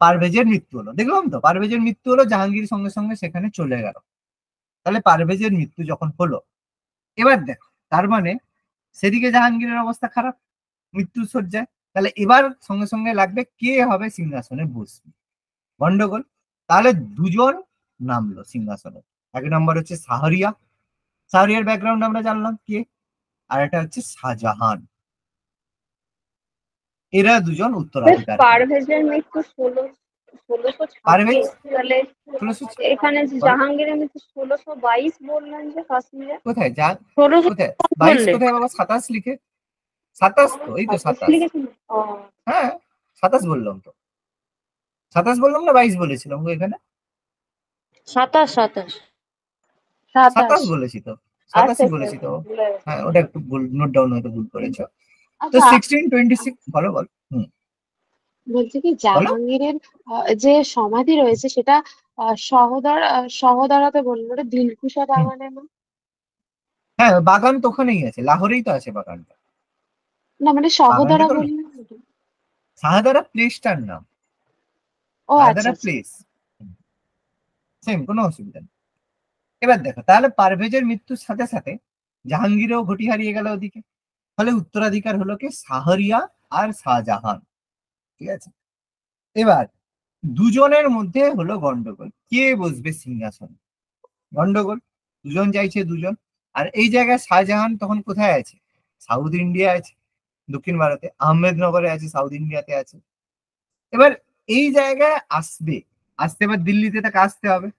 পারভেজের মৃত্যু হলো, দেখলাম তো পারভেজের মৃত্যু হলো, জাহাঙ্গীর সঙ্গে সঙ্গে সেখানে চলে গেল। তাহলে পারভেজের মৃত্যু যখন হলো, এবার দেখো তার মানে সেদিকে জাহাঙ্গীরের অবস্থা খারাপ, মৃত্যু শয্যায়। তাহলে এবার সঙ্গে সঙ্গে লাগবে কে হবে সিংহাসনে বসবে, গন্ডগোল। তাহলে দুজন নামলো সিংহাসনে। এক নম্বর হচ্ছে শাহরিয়া, শাহরিয়ার ব্যাকগ্রাউন্ড আমরা জানলাম কে, আর এটা হচ্ছে শাহজাহান। এরা দুজন উত্তরাধিকার। পারভেজের মৃত্যু 1626, তাহলে 1600 এখানে জাহাঙ্গীরের মৃত্যু 1622 বললেন যে কাশ্মীরে। কোথায় যা, 16 কোথায় 22 বললে? কোথায় বাবা? 27 লিখে, 27 তো, এই তো 27। লিখেছেন? ও হ্যাঁ 27 বললাম তো, 27 বললাম না 22 বলেছিলাম গো এখানে? 27 27 27 27। বলেছি তো, আচ্ছা 27 আচ্ছা, বলেছি তো। ভুলে গেছি। হ্যাঁ ওটা একটু ভুল নোট ডাউন, হয়তো ভুল করেছো। তো আচ্ছা 1626, বলো বল। বলছি কি, বলো। জাহাঙ্গীরের যে সমাধি রয়েছে সেটা সহদারাতে বললো, ওটা দিলকুশা হুম, বাগানে না? হ্যাঁ বাগান তো ওখানেই আছে, লাহোরেই তো আছে বাগানটা। না মানে বাগানটা সহদারা তো বললেন না? শাহদারা প্লেসটার নাম, ও আচ্ছা শাহদারা আচ্ছা। প্লেস, সেম, কোনো অসুবিধা নেই। এবার দেখো, তাহলে পারভেজের মৃত্যুর সাথে সাথে জাহাঙ্গীরও ঘটি হারিয়ে গেল ওদিকে। ফলে উত্তরাধিকার হলো কি শাহরিয়া আর শাহজাহান। ঠিক আছে, এবার দুজনের মধ্যে হলো গন্ডগোল, কে বসবে সিংহাসনে। গন্ডগোল, দুজন চাইছে দুজন। আর এই জায়গায় শাহজাহান তখন কোথায় আছে? সাউথ ইন্ডিয়া আছে, দক্ষিণ ভারতে আহমেদনগরে আছে, সাউথ ইন্ডিয়াতে আছে। এবার এই জায়গায় আসবে, আসতে এবার দিল্লিতে তাকে আসতে হবে।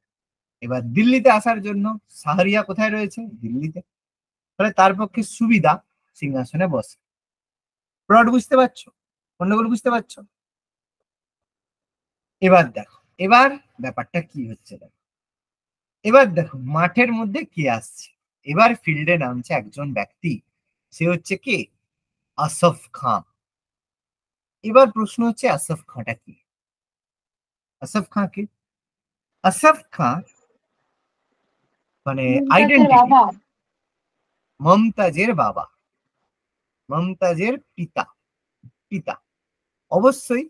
এবার দিল্লিতে আসার জন্য শাহরিয়া কোথায় রয়েছে? দিল্লিতে। ফলে তার পক্ষে সুবিধা সিংহাসনে বসে। প্লট বুঝতে পারছো? গন্ডগোল বুঝতে পারছো? এবার দেখো, এবার ব্যাপারটা কি হচ্ছে দেখো। এবার দেখো মাঠের মধ্যে কে আসছে। এবার ফিল্ডে নামছে একজন ব্যক্তি, সে হচ্ছে কে? আসফ খাঁ। এবার প্রশ্ন হচ্ছে আসফ খাঁটা কি? আসফ খাঁ কে? আসফ খাঁ মানে মুমতাজের আইডেন্টিটি বাবা। মমতাজের বাবা, মমতাজের পিতা। পিতা অবশ্যই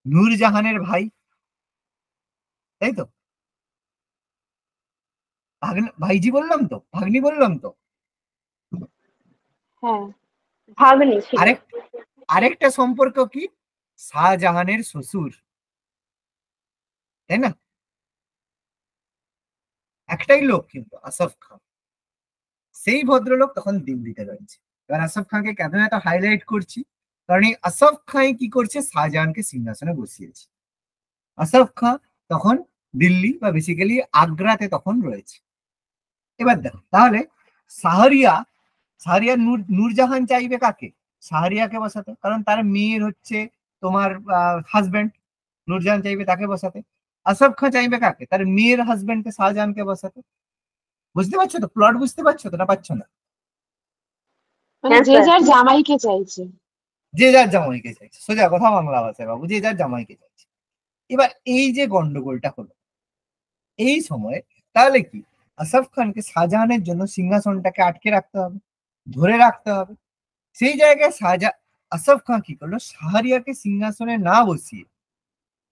নূরজাহানের ভাই, তাই তো? ভাইজি বললাম তো, ভাগ্নি বললাম তো। হ্যাঁ, ভাগ্নি ছিল। আরেক আরেকটা সম্পর্ক কি? শাহজাহানের শ্বশুর, তাই না? একটাই লোক কিন্তু আসফ খান, সেই ভদ্রলোক তখন দিল্লিতে রয়েছে। এবার আসফ খানকে কেন এত হাইলাইট করছি? কারণ এই আসফ খান কি করছে? শাহজাহানকে সিংহাসনে বসিয়েছে। আসফ খান তখন দিল্লি বা বেসিক্যালি আগ্রাতে তখন রয়েছে। এবার দেখো তাহলে শাহরিয়া, শাহরিয়ার নূরজাহান চাইবে কাকে? শাহরিয়াকে বসাতে, কারণ তার মেয়ের হচ্ছে তোমার হাজবেন্ড। নূরজাহান চাইবে তাকে বসাতে। আসফ খান চাইবে কাকে? তার মেয়ের হাজবেন্ডকে, শাহজাহানকে বসাতে। বুঝতে পারছো তো? প্লট বুঝতে পারছো তো না পারছো না? মানে হ্যাঁ যে স্যার। যার জামাইকে চাইছে। যে যার জামাইকে চাইছে, সোজা কথা বাংলা ভাষায় বাবু, যে যার জামাইকে চাইছে। এবার এই যে গন্ডগোলটা হলো এই সময়, তাহলে কি আসফ খানকে শাহজাহানের জন্য সিংহাসনটাকে আটকে রাখতে হবে, ধরে রাখতে হবে। সেই জায়গায় আসফ খান কি করলো? শাহরিয়ারকে সিংহাসনে না বসিয়ে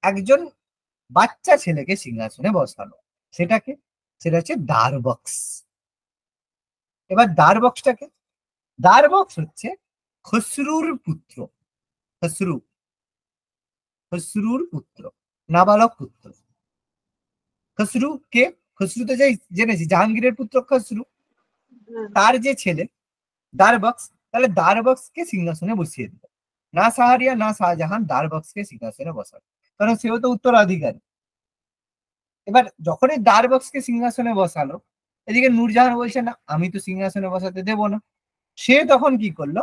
একজন বাচ্চা ছেলেকে সিংহাসনে বসালো। সেটাকে, সেটা হচ্ছে দারবক্স। এবার দারবক্সটাকে, দারবক্স হচ্ছে খসরুর পুত্র। খসরু, খসরুর পুত্র, নাবালক পুত্র। খসরু কে? খসরু তো যাই জেনেছি, জাহাঙ্গীরের পুত্র খসরু। তার যে ছেলে দারবক্স, তাহলে দারবক্সকে সিংহাসনে বসিয়ে দিল। না শাহরিয়া না শাহজাহান দারবক্সকে সিংহাসনে বসালো, কারণ সেও তো উত্তরাধিকারী। এবার যখনই দারবক্সকে সিংহাসনে বসালো, এদিকে নূরজাহান বলছে না, আমি তো সিংহাসনে বসাতে দেবো না। সে তখন কি করলো?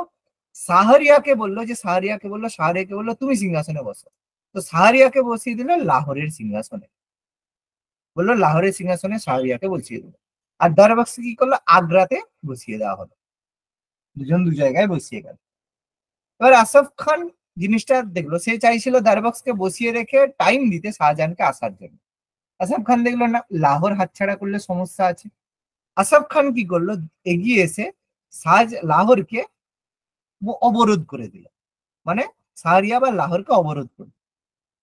শাহরিয়াকে বললো, যে শাহরিয়াকে বললো, শাহরিয়াকে বললো তুমি সিংহাসনে বসো। তো শাহরিয়াকে বসিয়ে দিল লাহোরের সিংহাসনে, বললো লাহোরের সিংহাসনে শাহরিয়াকে বসিয়ে দিল। আর দারবক্স কি করলো? আগ্রাতে বসিয়ে দেওয়া হলো। দুজন দু জায়গায় বসিয়ে গেল। এবার আসফ খান জিনিসটা দেখলো, সে চাইছিল দারবক্সকে বসিয়ে রেখে টাইম দিতে শাহজাহানকে আসার জন্য। আসফ খান দেখলো না, লাহোর হাতছাড়া করলে সমস্যা আছে। আসফ খান কি করলো? এগিয়ে এসে লাহোরকে অবরোধ করে দিল। মানে শাহরিয়া বা লাহোরকে অবরোধ করল।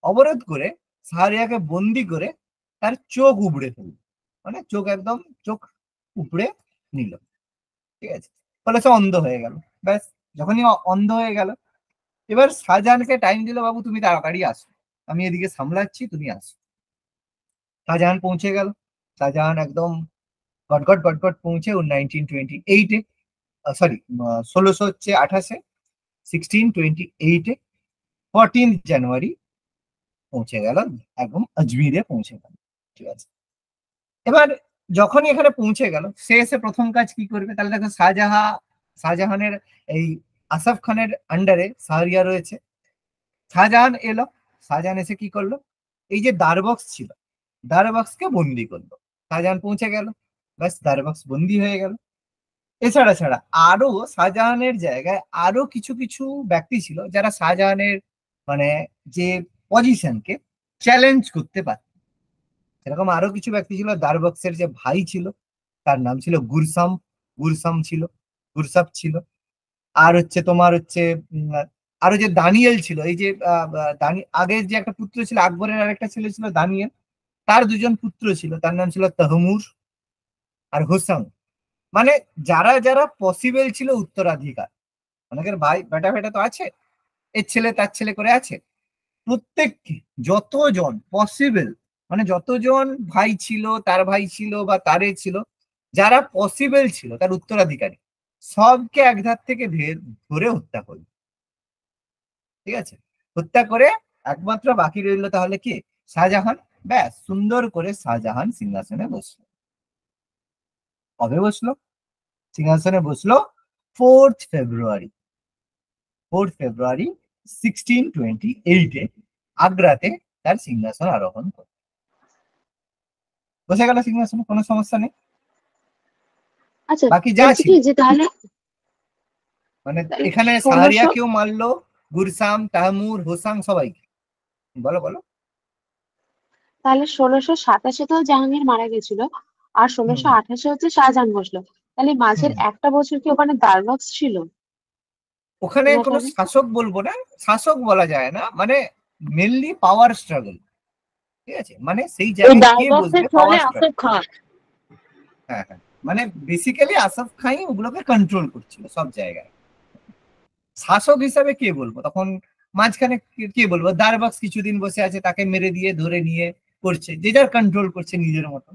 অবরোধ করে শাহরিয়াকে বন্দি করে তার চোখ উপড়ে ফেলল। মানে চোখ একদম, চোখ উপড়ে নিল। ঠিক আছে, ফলে সে অন্ধ হয়ে গেল। ব্যাস, যখনই অন্ধ হয়ে গেল, এবার শাহজাহানকে টাইম দিল, বাবু তুমি তাড়াতাড়ি আসো, আমি এদিকে সামলাচ্ছি, তুমি আসো। শাহজাহান পৌঁছে গেল। শাহজাহান একদম গটগট গটগট পৌঁছে 1928-এ, সরি 1628-এ, 1628-এ 14 জানুয়ারি পৌঁছে গেল, একদম আজমিরে পৌঁছে গেল। ঠিক আছে, এবার যখনই এখানে পৌঁছে গেল, সে এসে প্রথম কাজ কি করবে? তাহলে দেখো শাহজাহানের এই আসফ খানের আন্ডারে শাহরিয়া রয়েছে। শাহজাহান এলো, শাহজাহান এসে কি করলো? এই যে দারবক্স ছিল, দারবক্সকে বন্দি করলো। শাহজাহান পৌঁছে গেল, ব্যাস দারবক্স বন্দি হয়ে গেল। এছাড়া ছাড়া আরো শাহজাহানের জায়গায় আরো কিছু কিছু ব্যক্তি ছিল, যারা শাহজাহানের মানে যে পজিশনকে চ্যালেঞ্জ করতে পারত। সেরকম আরো কিছু ব্যক্তি ছিল। দারবক্সের যে ভাই ছিল, তার নাম ছিল গুরসাম, গুরসাম ছিল, গুরসাপ ছিল। আর হচ্ছে তোমার হচ্ছে আরো যে দানিয়েল ছিল, এই যে আগের যে একটা পুত্র ছিল আকবরের, আরেকটা ছেলে ছিল দানিয়েল, তার দুজন পুত্র ছিল, তার নাম ছিল তহমুর আর হোসাং, মানে যারা যারা পসিবল ছিল উত্তরাধিকার, অনেকের ভাই বেটা ফেটা তো আছে, এর ছেলে তার ছেলে করে আছে, প্রত্যেককে যতজন পসিবল, মানে যতজন ভাই ছিল, তার ভাই ছিল বা তারে ছিল, যারা পসিবল ছিল তার উত্তরাধিকারী, সবকে এক ধার থেকে ধরে হত্যা করল। ঠিক আছে, হত্যা করে একমাত্র বাকি রইল তাহলে কে? শাহজাহান। ব্যাস, সুন্দর করে শাহজাহান সিংহাসনে বসলো। কবে বসলো? সিংহাসনে বসলো 4th ফেব্রুয়ারি। 4th ফেব্রুয়ারি 1628-এ আগ্রাতে তার সিংহাসন আরোহণ করে বসে গেল সিংহাসনে, কোনো সমস্যা নেই। আচ্ছা, বাকি যা বলছি ছিল, কি যে তাহলে মানে তাহলে এখানে 1600 শাহরিয়াকেও মারলো, গুরসাম, তাহমুর, হোসাং সবাইকে। বলো বলো। তাহলে 1687 তো জাহাঙ্গীর মারা গেছিল, আর হুম 1688 হচ্ছে শাহজাহান বসলো। তাহলে মাঝের হুম। একটা বছর কি ওখানে দারবক্স ছিল ওখানে কোনো এনাটারে? শাসক বলবো না, শাসক বলা যায় না, মানে মেনলি পাওয়ার স্ট্রাগল। ঠিক আছে, মানে সেই ওই জায়গায় কে ডালবক্সের বসবে, ছলে পাওয়ার স্ট্রাগল। আসফ খান। হ্যাঁ হ্যাঁ, মানে বেসিক্যালি আসফ খাই ওগুলোকে কন্ট্রোল করছিল সব জায়গায়। শাসক হিসাবে কে বলবো তখন? মাঝখানে কে বলবো? দারবাক্স কিছুদিন বসে আছে, তাকে মেরে দিয়ে ধরে নিয়ে করছে, যে যার কন্ট্রোল করছে নিজের মতো।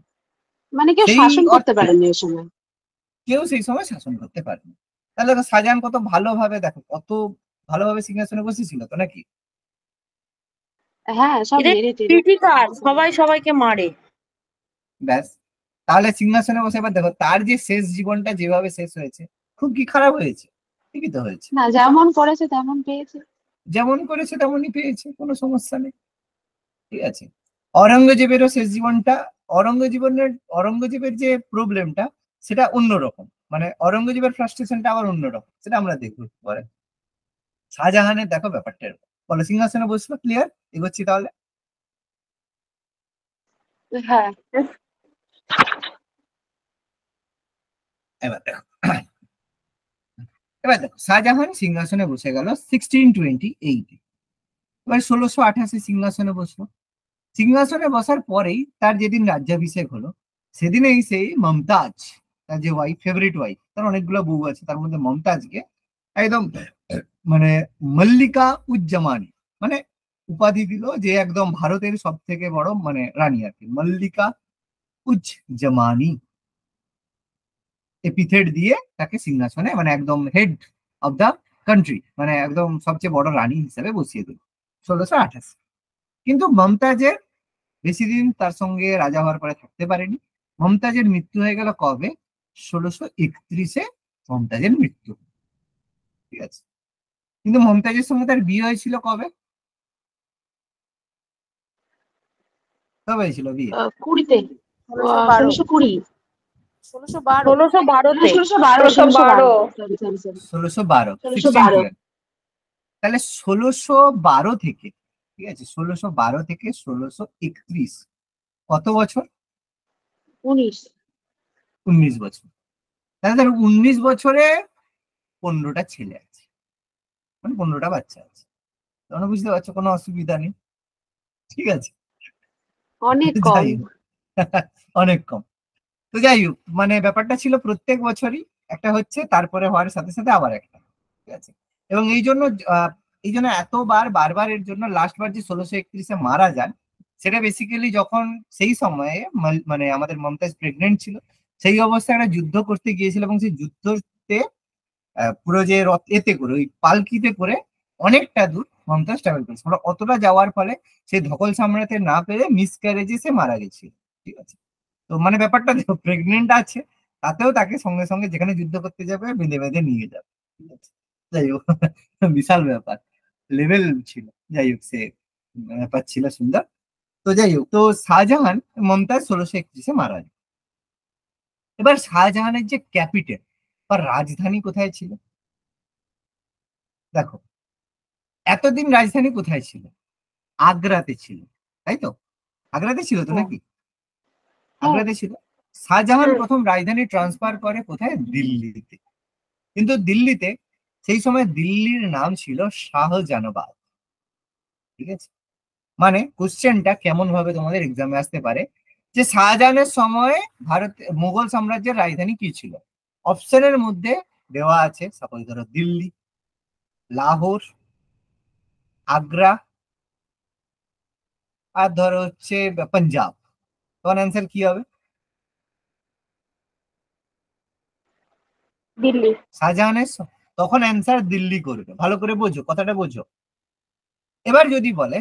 মানে কেউ সেই শাসন করতে অর্থে পারেনি ওই সময়। কেউ সেই সময় শাসন করতে পারেনি। তাহলে দেখো শাহজাহান কত ভালোভাবে, দেখো কত ভালোভাবে সিংহাসনে বসেছিল তো নাকি। হ্যাঁ, সব এদের মেরে টেরে ক্রিটিকাল, সবাই সবাইকে মারে। ব্যাস, তাহলে সিংহাসনে বসে এবার দেখো তার যে শেষ জীবনটা যেভাবে শেষ হয়েছে, খুব কি খারাপ হয়েছে? ঠিকই তো হয়েছে। না, যেমন করেছে তেমন পেয়েছে। যেমন করেছে তেমনই পেয়েছে, কোনো সমস্যা নেই। ঠিক আছে, অরঙ্গজেবেরও শেষ জীবনটা, অরঙ্গজেবের যে প্রবলেমটা সেটা অন্যরকম, মানে অরঙ্গজেবের ফ্রাস্ট্রেশনটা আবার অন্যরকম, সেটা আমরা দেখবো পরে। শাহজাহানের দেখো ব্যাপারটা এরকম। বলো, সিংহাসনে বসলো, ক্লিয়ার? এগোচ্ছি তাহলে। হ্যাঁ, এবার দেখো, এবার দেখো শাহজাহান সিংহাসনে বসে গেল 1628-এ। এবার 1688 সিংহাসনে বসলো। সিংহাসনে বসার পরেই তার যেদিন রাজ্যাভিষেক হলো, সেদিনেই সেই মমতাজ, তার যে ওয়াইফ, ফেভারিট ওয়াইফ, তার অনেকগুলো বউ আছে, তার মধ্যে মমতাজকে একদম মানে মল্লিকা উজ্জামানি, মানে উপাধি দিল যে একদম ভারতের সব থেকে বড় মানে রানী আর কি, মল্লিকা উজ্জামানি এপিথেট দিয়ে তাকে সিংহাসনে, মানে একদম হেড অফ দ্য কান্ট্রি, মানে একদম সবচেয়ে বড় রানী হিসেবে বসিয়ে দিল 1628। কিন্তু মমতাজের বেশি দিন তার সঙ্গে রাজা হওয়ার পরে থাকতে পারেনি। মমতাজের মৃত্যু হয়ে গেল কবে? 1631-এ মমতাজের মৃত্যু। ঠিক আছে, কিন্তু মমতাজের সঙ্গে তার বিয়ে হয়েছিল কবে? কবে হয়েছিল বিয়ে? 20-তে, 1612 1620, 1612 1612-তে। 1612, 1612 সরি সরি সরি, 1612, 1612। 1612। তাহলে 1612 থেকে, ঠিক আছে, 1612 থেকে 1631, কত বছর? 19। 19 বছর। তাহলে ধরো 19 বছরে 15টা ছেলে আছে, মানে 15টা বাচ্চা আছে। তোমরা বুঝতে পারছো, কোনো অসুবিধা নেই। ঠিক আছে, অনেক কম। যাই হোক, অনেক কম। তো যাই হোক, মানে ব্যাপারটা ছিল প্রত্যেক বছরই একটা হচ্ছে, তারপরে হওয়ার সাথে সাথে আবার একটা। ঠিক আছে, এবং আহ, এই জন্য এতবার বারবার এর জন্য লাস্ট বার যে 1631-এ মারা যান, সেটা বেসিক্যালি যখন সেই সময়ে মানে আমাদের মমতাজ প্রেগনেন্ট ছিল, সেই অবস্থায় একটা যুদ্ধ করতে গিয়েছিল, এবং সেই যুদ্ধতে পুরো যে রথ এতে করে, ওই পালকিতে করে অনেকটা দূর মমতাজ ট্রাভেল করেছে, মানে অতটা যাওয়ার ফলে সে ধকল সামলাতে না পেরে মিসক্যারেজে সে মারা গেছিল। ঠিক আছে, তো মানে ব্যাপারটা দেখো, প্রেগনেন্ট আছে, তাতেও তাকে সঙ্গে সঙ্গে যেখানে যুদ্ধ করতে যাবে বেঁধে বেঁধে নিয়ে যাবে। ঠিক আছে, যাই হোক, বিশাল ব্যাপার, লেভেল ছিল। যাই হোক, সে ব্যাপার ছিল সুন্দর। তো যাই হোক, তো শাহজাহান, মমতাজ 1631-এ মারা যায়। এবার শাহজাহানের যে ক্যাপিটাল বা রাজধানী কোথায় ছিল? দেখো, এতদিন রাজধানী কোথায় ছিল? আগ্রাতে ছিল, তাই তো? আগ্রাতে ছিল তো হ্যাঁ নাকি? হ্যাঁ, আগ্রাতে ছিল। শাহজাহান প্রথম রাজধানী ট্রান্সফার করে কোথায়? দিল্লিতে। কিন্তু দিল্লিতে সেই সময় দিল্লির নাম ছিল শাহজাহানাবাদ। ঠিক আছে, মানে কোশ্চেনটা কেমন ভাবে তোমাদের এক্সামে আসতে পারে, যে শাহজাহানের সময় ভারত মুঘল সাম্রাজ্যের রাজধানী কি ছিল? অপশনের মধ্যে দেওয়া আছে, সাপোজ ধরো দিল্লি, লাহোর, আগ্রা, আর ধরো হচ্ছে পাঞ্জাব। তোমার অ্যান্সার কি হবে? দিল্লি। শাহজাহানের তখন অ্যান্সার দিল্লি করবে। ভালো করে বোঝো, কথাটা বোঝো। এবার যদি বলে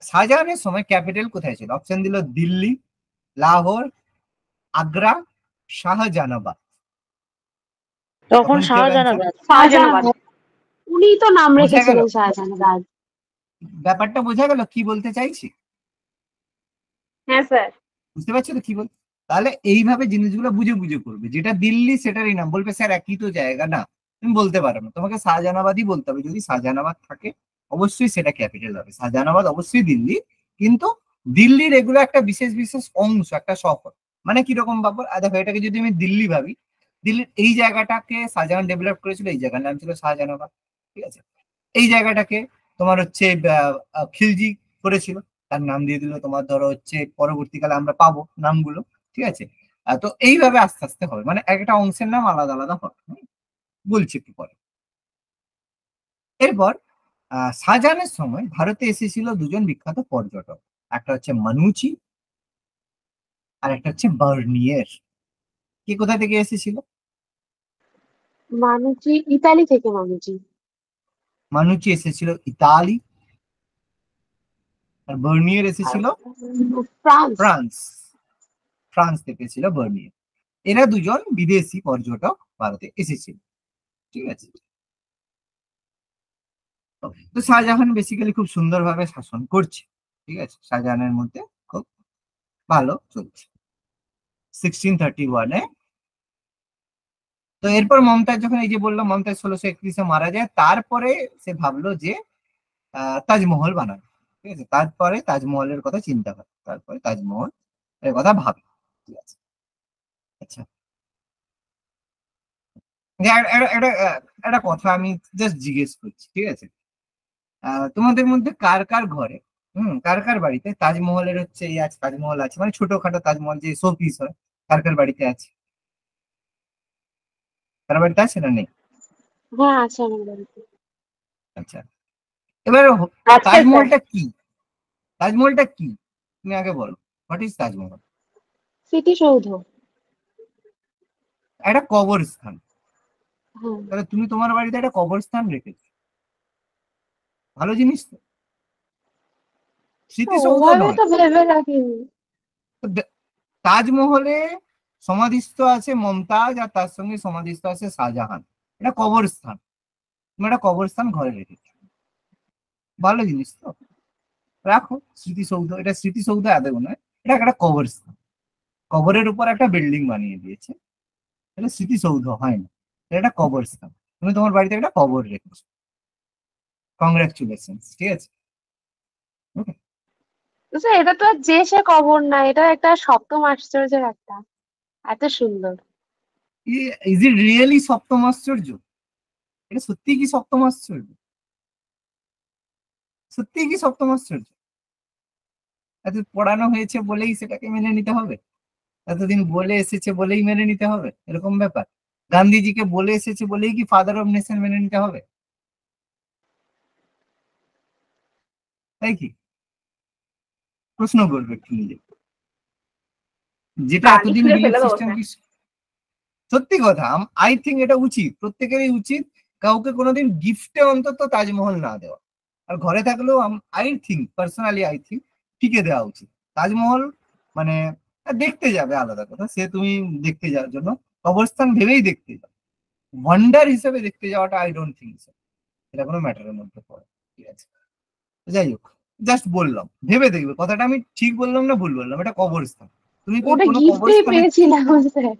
শাহজাহানের সময় ক্যাপিটাল কোথায় ছিল, অপশন দিল দিল্লি, লাহোর, আগ্রা, শাহজাহানাবাদ। তখন কি হবে answer? শাহজাহানাবাদ। শাহজাহানাবাদ। উনি তো নাম বোঝা রেখেছিলেন গেল? শাহজাহানাবাদ। ব্যাপারটা বোঝা গেল কি বলতে চাইছি? হ্যাঁ স্যার। বুঝতে পারছো তো কি বল? তাহলে এইভাবে জিনিসগুলো বুঝে বুঝে করবে। যেটা দিল্লি সেটারই নাম বলবে, স্যার একই তো জায়গা। না, তুমি বলতে পারো না, তোমাকে শাহজাহানাবাদই বলতে হবে। যদি শাহজাহানাবাদ থাকে অবশ্যই সেটা ক্যাপিটাল হবে। শাহজাহানাবাদ অবশ্যই দিল্লি, কিন্তু দিল্লির এগুলো একটা বিশেষ বিশেষ অংশ, একটা শহর। মানে কিরকম ভাবো, দেখো এটাকে যদি আমি দিল্লি ভাবি, দিল্লির এই জায়গাটাকে শাহজাহান ডেভেলপ করেছিল, এই জায়গার নাম ছিল শাহজাহানাবাদ। ঠিক আছে, এই জায়গাটাকে তোমার হচ্ছে খিলজি করেছিল, তার নাম দিয়ে দিল তোমার ধরো হচ্ছে, পরবর্তীকালে আমরা পাবো নামগুলো। ঠিক আছে, তো এইভাবে আস্তে আস্তে হবে, মানে একটা অংশের নাম আলাদা আলাদা হবে। বলছি একটু পরে। এরপর শাহজাহানের সময় ভারতে এসেছিল দুজন বিখ্যাত পর্যটক, একটা হচ্ছে মানুচি আর একটা হচ্ছে বার্নিয়ের। কে কোথা থেকে এসেছিল? মানুচি ইতালি থেকে। মানুচি এসেছিল ইতালি, আর বার্নিয়ের এসেছিল ফ্রান্স। ফ্রান্স। ফ্রান্স থেকে ছিল বার্নিয়ের। এরা দুজন বিদেশি পর্যটক ভারতে এসেছিল। ঠিক আছে, তো শাহজাহান বেসিক্যালি খুব সুন্দরভাবে শাসন করছে। ঠিক আছে, শাহজাহানের মধ্যে খুব ভালো চলছে 1631-এ। তো এরপর মমতাজ যখন, এই যে বললাম মমতাজ 1631-এ মারা যায়, তারপরে সে ভাবলো যে তাজমহল বানাবে। ঠিক আছে, তারপরে তাজমহলের কথা চিন্তা করে, তারপরে তাজমহল এর কথা ভাবে। ঠিক আছে, আচ্ছা, একটা কথা আমি জাস্ট জিজ্ঞেস করছি। ঠিক আছে, তোমাদের মধ্যে কার কার ঘরে, কার কার বাড়িতে তাজমহলের হচ্ছে এই আছে, তাজমহল আছে, মানে ছোটখাটো তাজমহল যে শো পিস হয়, কার কার বাড়িতে আছে? কার বাড়িতে আছে না নেই? হ্যাঁ, আছে আমার বাড়িতে। আচ্ছা, এবার আচ্ছা স্যার। তাজমহলটা কি? তাজমহলটা কি তুমি আগে বলো, হোয়াট ইজ তাজমহল? স্মৃতিসৌধ। একটা কবরস্থান। হ্যাঁ। তাহলে তুমি তোমার বাড়িতে একটা কবরস্থান রেখেছো, ভালো জিনিস তো। স্মৃতিসৌধ ওভাবে নয়। তো ভেবে রাখিনি। তো তাজমহলে সমাধিস্থ আছে মমতাজ, আর তার সঙ্গে সমাধিস্থ আছে শাহজাহান। এটা কবরস্থান, তুমি একটা কবরস্থান ঘরে রেখেছো, ভালো জিনিস তো, রাখো। স্মৃতিসৌধ, এটা স্মৃতিসৌধ আদৌ নয়, এটা একটা কবরস্থান। কবরের উপর একটা বিল্ডিং বানিয়ে দিয়েছে, এটা স্মৃতিসৌধ হয় না, এটা একটা কবরস্থান। তুমি তোমার বাড়িতে একটা কবর রেখেছো, কংগ্রাচুলেশন। ঠিক আছে, ওকে। তো স্যার, এটা তো আর যে সে কবর না, এটা একটা সপ্তম আশ্চর্যের একটা। এত সুন্দর। ইজ ইট রিয়েলি সপ্তম আশ্চর্য? এটা সত্যি কি সপ্তম আশ্চর্য? সত্যি কি সপ্তম আশ্চর্য? এত পড়ানো হয়েছে বলেই সেটাকে মেনে নিতে হবে? এতদিন বলে এসেছে বলেই মেনে নিতে হবে? এরকম ব্যাপার? গান্ধীজিকে বলে এসেছে বলেই কি ফাদার অফ নেশন মেনে নিতে হবে? তাই কি? প্রশ্ন করবে একটু নিজে, যেটা পানি এতদিন ছুঁড়ে বিলিফ ফেলে দেবো সিস্টেম স্যার। কি। সত্যি কথা, আই থিঙ্ক এটা উচিত, প্রত্যেকেরই উচিত কাউকে কোনোদিন গিফটে অন্তত তাজমহল না দেওয়া। আর ঘরে থাকলেও I think, personally I think টিকে দেওয়া উচিত। তাজমহল মানে দেখতে যাবে আলাদা কথা, সে তুমি দেখতে যাওয়ার জন্য অবস্থান ভেবেই দেখতে যাও, ওয়ান্ডার হিসেবে দেখতে যাওয়াটা আই ডোন্ট থিঙ্ক এটা কোনো ম্যাটারের মধ্যে পড়ে। ঠিক আছে, যাই হোক, জাস্ট বললাম, ভেবে দেখবে কথাটা আমি ঠিক বললাম না ভুল বললাম। এটা কবরস্থান, তুমি কি ওটা কোনো গিফটেই কবরস্থানে পেয়েছিলাম স্যার।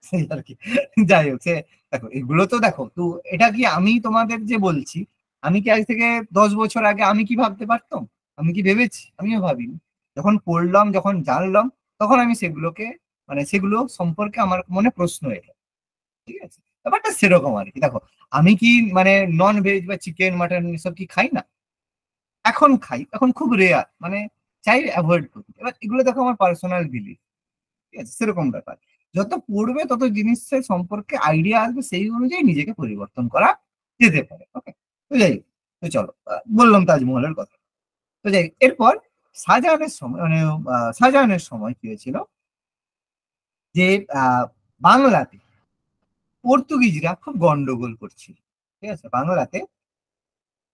সেই আর কি। যাই হোক, সে দেখো এগুলো তো দেখো তো, এটা কি আমি তোমাদের যে বলছি, আমি কি আজ থেকে 10 বছর আগে আমি কি ভাবতে পারতাম? আমি কি ভেবেছি? আমিও ভাবিনি। যখন পড়লাম, যখন জানলাম, তখন আমি সেগুলোকে, মানে সেগুলো সম্পর্কে আমার মনে প্রশ্ন এলো। ঠিক আছে, ব্যাপারটা সেরকম আর কি। দেখো আমি কি মানে নন ভেজ বা চিকেন মাটন এসব কি খাই না? এখন খাই, এখন খুব রেয়ার, মানে চাই অ্যাভয়েড করতে। এবার এগুলো দেখো আমার পার্সোনাল বিলিফ, ঠিক আছে, সেরকম ব্যাপার। যত পড়বে তত জিনিসের সম্পর্কে আইডিয়া আসবে, সেই অনুযায়ী নিজেকে পরিবর্তন করা যেতে পারে। ওকে, তো যাই হোক, তো চলো বললাম তাজমহলের কথা। তো যাই হোক, এরপর শাহজাহানের সময় মানে শাহজাহানের সময় কি হয়েছিল যে বাংলাতে পর্তুগিজরা খুব গন্ডগোল করছিল, ঠিক আছে। বাংলাতে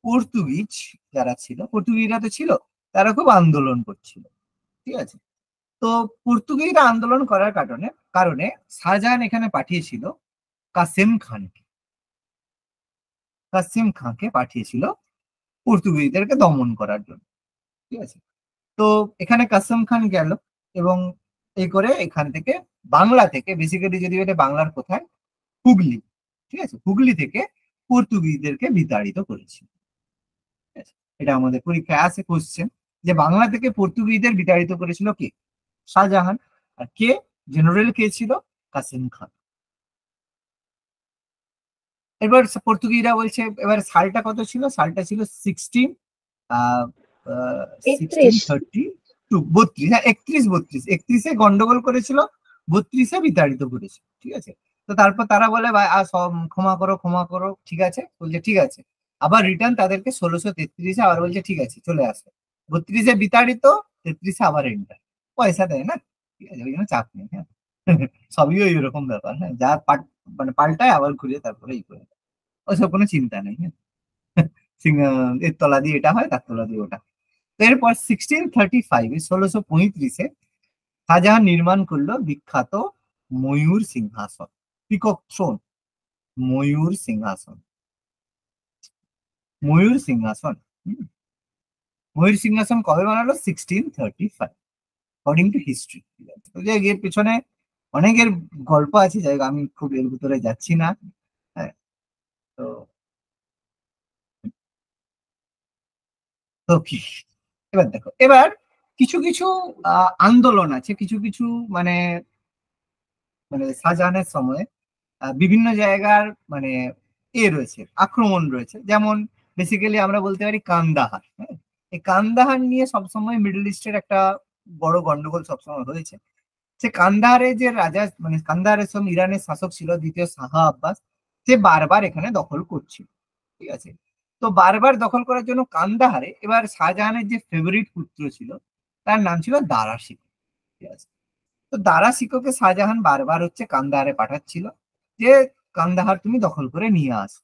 পর্তুগিজ যারা ছিল, পর্তুগিজরা তো ছিল, তারা খুব আন্দোলন করছিল, ঠিক আছে। তো পর্তুগিজরা আন্দোলন করার কারণে কারণে শাহজাহান এখানে পাঠিয়েছিল কাসেম খানকে। কাসেম খানকে পাঠিয়েছিল পর্তুগিজদেরকে দমন করার জন্য, ঠিক আছে। তো এখানে কাসেম খান গেল এবং এই করে এখান থেকে বাংলা থেকে, বেসিক্যালি যদি এটা বাংলার কোথায়, হুগলি, ঠিক আছে, হুগলি থেকে পর্তুগিজদেরকে বিতাড়িত করেছিল। ঠিক আছে? এটা আমাদের পরীক্ষায় আসে কোশ্চেন, যে বাংলা থেকে পর্তুগিজদের বিতাড়িত করেছিল কে? শাহজাহান। আর কে জেনারেল কে ছিল? কাসেম খান। এবার পর্তুগিজরা বলছে, এবার সালটা কত ছিল? সালটা ছিল 1632, হ্যাঁ 31-32, 31-এ গন্ডগোল করেছিল, 32-এ বিতাড়িত করেছিল, ঠিক আছে। তো তারপর তারা বলে ভাই ক্ষমা করো ক্ষমা করো, ঠিক আছে, বলছে ঠিক আছে। আবার রিটার্ন তাদেরকে 1633-এ আবার বলছে ঠিক আছে চলে আসো। 32-এ বিতাড়িত, 33-এ আবার এন্টার, পয়সা দেয় না, ঠিক আছে, ওই জন্য চাপ নেই। হ্যাঁ সবই ওই রকম ব্যাপার, হ্যাঁ, যা মানে পাল্টায় আবার ঘুরে তারপরে এই করে, ওইসব কোনো চিন্তা নেই। হ্যাঁ এর তলা দিয়ে এটা হয়, তার তলা দিয়ে ওটা। তো এরপর 1635-এ 1635-এ শাহজাহান নির্মাণ করলো বিখ্যাত ময়ূর সিংহাসন, পিকক থ্রোন, ময়ূর সিংহাসন, ময়ূর সিংহাসন। ময়ূর সিংহাসন কবে বানালো? 1635, অ্যাকর্ডিং টু হিস্ট্রি। তো যে এর পেছনে অনেকের গল্প আছে, যাই হোক, আমি খুব এর ভিতরে যাচ্ছি না। হ্যাঁ, তো তো কি, এবার দেখো, এবার কিছু কিছু আন্দোলন আছে, কিছু কিছু মানে মানে শাহজাহানের সময় বিভিন্ন জায়গার মানে রয়েছে, আক্রমণ রয়েছে। যেমন বেসিক্যালি আমরা বলতে পারি কান্দাহার। হ্যাঁ, এই কান্দাহার নিয়ে সবসময় মিডল ইস্টের একটা বড় গন্ডগোল সবসময় হয়েছে। সে কান্দাহারে যে রাজা, মানে কান্দাহারের সময় ইরানের শাসক ছিল দ্বিতীয় শাহ আব্বাস, সে বারবার এখানে দখল করছিল, ঠিক আছে। তো বারবার দখল করার জন্য কান্দাহারে এবার শাহজাহানের যে ফেভারিট পুত্র ছিল, তার নাম ছিল দারা শিকো, ঠিক আছে। তো দারা শিকোকে শাহজাহান বারবার হচ্ছে কান্দাহারে পাঠাচ্ছিল, যে কান্দাহার তুমি দখল করে নিয়ে আসো,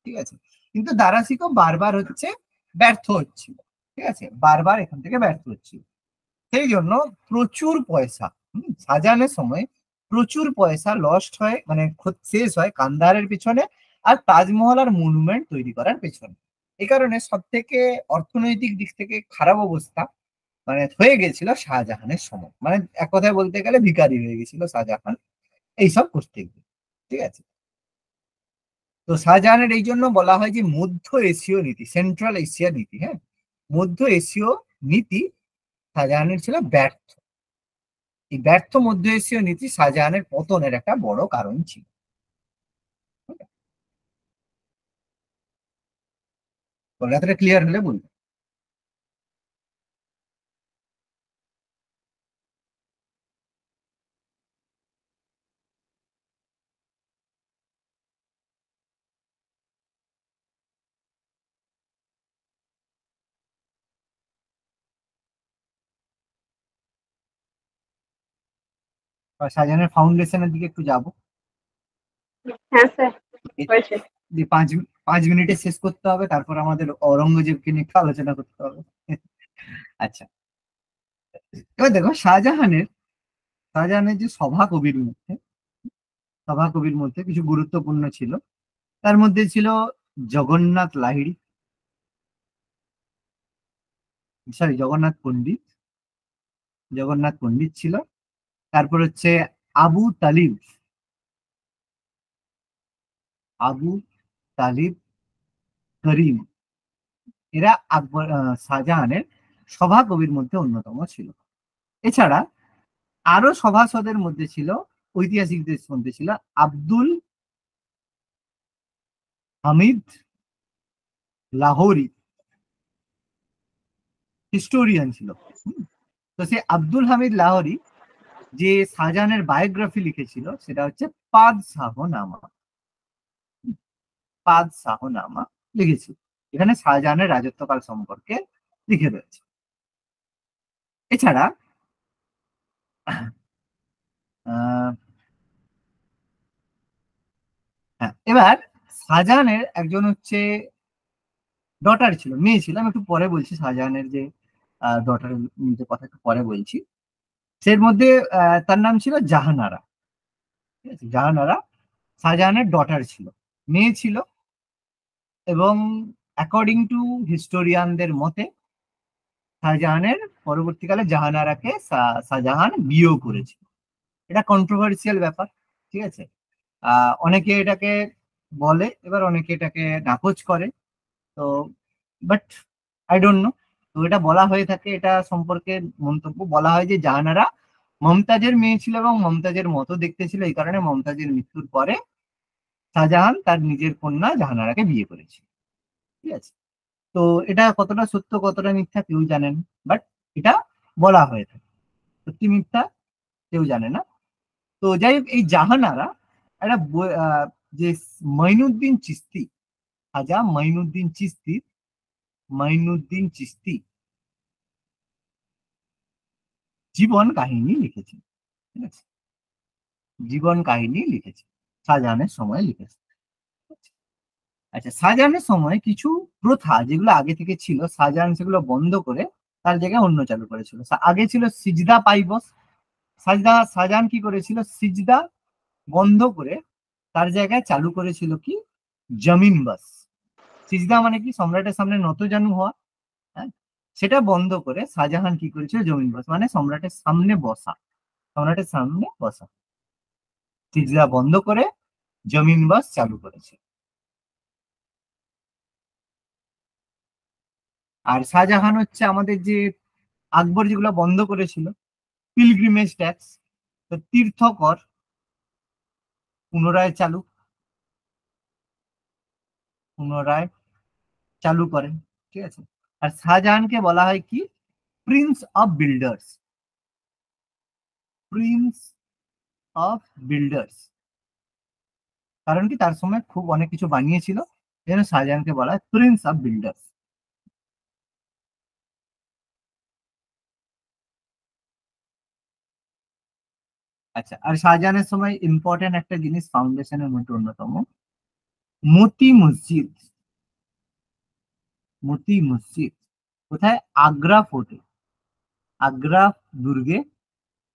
ঠিক আছে। কিন্তু দারা শিকো বারবার হচ্ছে ব্যর্থ হচ্ছিল, ঠিক আছে, বারবার এখান থেকে ব্যর্থ হচ্ছিল। সেই জন্য প্রচুর পয়সা, শাহজাহানের সময় প্রচুর পয়সা লস্ট হয়, মানে শেষ হয় কান্দাহারের পিছনে আর তাজমহল আর মনুমেন্ট তৈরি করার পেছনে। এই কারণে সব থেকে অর্থনৈতিক দিক থেকে খারাপ অবস্থা মানে হয়ে গেছিল শাহজাহানের সময়, মানে এক কথায় বলতে গেলে ভিখারি হয়ে গেছিল শাহজাহান এইসব করতে গিয়ে, ঠিক আছে। তো শাহজাহানের এই জন্য বলা হয় যে মধ্য এশীয় নীতি, সেন্ট্রাল এশিয়া নীতি, হ্যাঁ, মধ্য এশীয় নীতি শাহজাহানের ছিল ব্যর্থ। এই ব্যর্থ মধ্য এশীয় নীতি শাহজাহানের পতনের একটা বড় কারণ ছিল। কথাটা ক্লিয়ার হলে বলবো। শাহজাহানের ফাউন্ডেশনের দিকে একটু যাবো। হ্যাঁ স্যার, হয়েছে। যে 5 মিনিটে শেষ করতে হবে, তারপর আমাদের অরঙ্গজেবকে নিয়ে একটু আলোচনা করতে হবে। আচ্ছা, এবার দেখো শাহজাহানের যে সভা কবির মধ্যে কিছু গুরুত্বপূর্ণ ছিল। তার মধ্যে ছিল জগন্নাথ লাহিড়ী, সরি জগন্নাথ পণ্ডিত ছিল। তারপর হচ্ছে আবু তালিব আবু তালিব করিম, এরা শাহজাহানের সভা কবির মধ্যে অন্যতম ছিল। এছাড়া আরো সভাসদের মধ্যে ছিল, ঐতিহাসিকদের মধ্যে ছিল আব্দুল হামিদ লাহোরি, হিস্টোরিয়ান ছিল। তো সে আব্দুল হামিদ লাহোরি যে শাহজাহানের বায়োগ্রাফি লিখেছিল সেটা হচ্ছে পাদশাহনামা। পাদশাহনামা লিখেছিল, এখানে শাহজাহানের রাজত্বকাল সম্পর্কে লিখে রয়েছে। এছাড়া হ্যাঁ, এবার শাহজাহানের একজন হচ্ছে ডটার ছিল, মেয়ে ছিল, আমি একটু পরে বলছি শাহজাহানের যে ডটার যে কথা একটু পরে বলছি। সের মধ্যে তার নাম ছিল জাহানারা। ঠিক আছে, জাহানারা শাহজাহানের ডটার ছিল, মেয়ে ছিল, এবং অ্যাকর্ডিং টু হিস্টোরিয়ানদের মতে শাহজাহানের পরবর্তীকালে জাহানারাকে শাহজাহান বিয়েও করেছিল। এটা কন্ট্রোভার্সিয়াল ব্যাপার, ঠিক আছে। অনেকে এটাকে বলে, এবার অনেকে এটাকে নাকচ করে, তো বাট আই ডোন্ট নো। তো এটা বলা হয়ে থাকে, এটা সম্পর্কে মন্তব্য বলা হয় যে জাহানারা মমতাজের মেয়ে ছিল এবং মমতাজের মতো দেখতে ছিল, এই কারণে মমতাজের মৃত্যুর পরে শাহজাহান তার নিজের কন্যা জাহানারাকে বিয়ে করেছিল। ঠিক আছে, তো এটা কতটা সত্য কতটা মিথ্যা কেউ জানেন, বাট এটা বলা হয়ে থাকে, সত্যি মিথ্যা কেউ জানে না। তো যাই হোক, এই জাহানারা একটা যে মঈনুদ্দিন চিশতি, খাজা মঈনুদ্দিন চিশতি জীবন কাহিনী লিখেছেন। ঠিক আছে, জীবন কাহিনী লিখেছে, শাহজাহানের সময় লিখেছে। আচ্ছা, শাহজাহানের সময় কিছু প্রথা যেগুলো আগে থেকে ছিল শাহজাহান সেগুলো বন্ধ করে তার জায়গায় অন্য চালু করেছিল। আগে ছিল সিজদা পাইবস, শাহজাহান কি করেছিল, সিজদা বন্ধ করে তার জায়গায় চালু করেছিল কি, জমিন বাস। সিজদা মানে কি, সম্রাটের সামনে নতজানু হওয়া, হ্যাঁ, সেটা বন্ধ করে শাহজাহান কি করেছিল, জমিন বাস মানে সম্রাটের সামনে বসা, সম্রাটের সামনে বসা। সিজদা বন্ধ করে জমিন বাস চালু করেছে। আর শাহজাহান হচ্ছে আমাদের যে আকবর যেগুলো বন্ধ করেছিল, পিলগ্রিমেজ ট্যাক্স, তো তীর্থকর পুনরায় চালু করেন। ঠিক আছে, আর শাহজাহানকে বলা হয় কি, Prince of builders, Prince of builders. কারণ কি, তার সময় খুব অনেক কিছু বানিয়েছিল, এই জন্য শাহজাহানকে বলা হয় প্রিন্স অফ বিল্ডার্স। আচ্ছা, আর শাহজাহানের সময় ইম্পর্টেন্ট একটা জিনিস ফাউন্ডেশনের মধ্যে অন্যতম মতি মসজিদ। মতি মসজিদ কোথায়, আগ্রা ফোর্টে, আগ্রা দুর্গে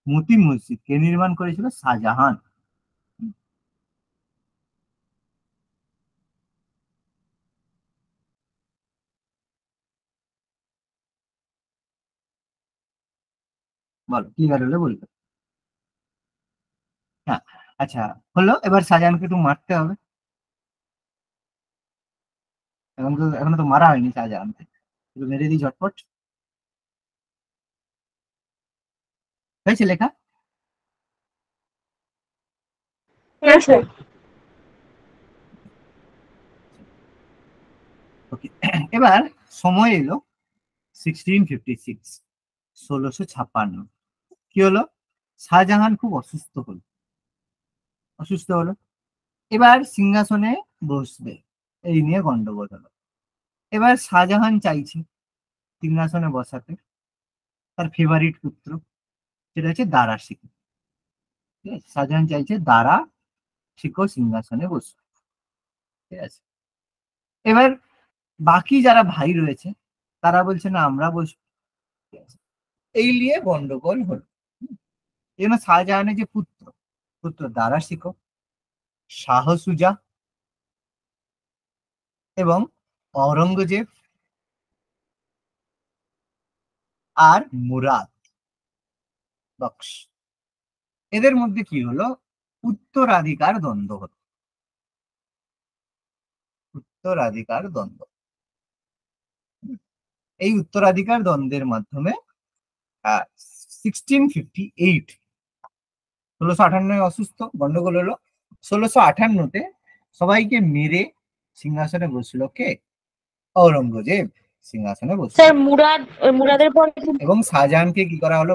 মতি মসজিদ কে নির্মাণ করেছিল, শাহজাহান। বলো কি হলো বলবে। হ্যাঁ, আচ্ছা হলো, এবার শাহজাহানকে একটু মারতে হবে। এখনো তো মারা হয়নি শাহজাহানকে, একটু মেরে দিই ঝটপট। হয়েছে লেখা? হ্যাঁ স্যার। ওকে, এবার সময় এলো 1656, 1656। কি হলো, শাহজাহান খুব অসুস্থ হলো, এবার সিংহাসনে বসবে, এই নিয়ে গন্ডগোল হলো। এবার শাহজাহান চাইছে সিংহাসনে বসাতে তার ফেভারিট পুত্র, সেটা হচ্ছে দারা শিকো। ঠিক আছে, শাহজাহান চাইছে দারা শিকো সিংহাসনে বসবে। ঠিক আছে, এবার বাকি যারা ভাই রয়েছে তারা বলছে না আমরা বসবো। ঠিক আছে, এই নিয়ে গন্ডগোল হলো। এই জন্য শাহজাহানের যে পুত্র দারা শিকো, শাহ সুজা এবং অরঙ্গজেব আর মুরাদ বক্স, এদের মধ্যে কি হলো, উত্তরাধিকার দ্বন্দ্ব হলো। উত্তরাধিকার দ্বন্দ্ব, এই উত্তরাধিকার দ্বন্দ্বের মাধ্যমে 1658, 1658 অসুস্থ, গন্ডগোল হলো। 1658-তে সবাইকে মেরে সিংহাসনে বসলো কে, ঔরঙ্গজেব। সিংহাসনে বসলেন। স্যার মুরাদের পরে এবং শাহজাহানকে কি করা হলো?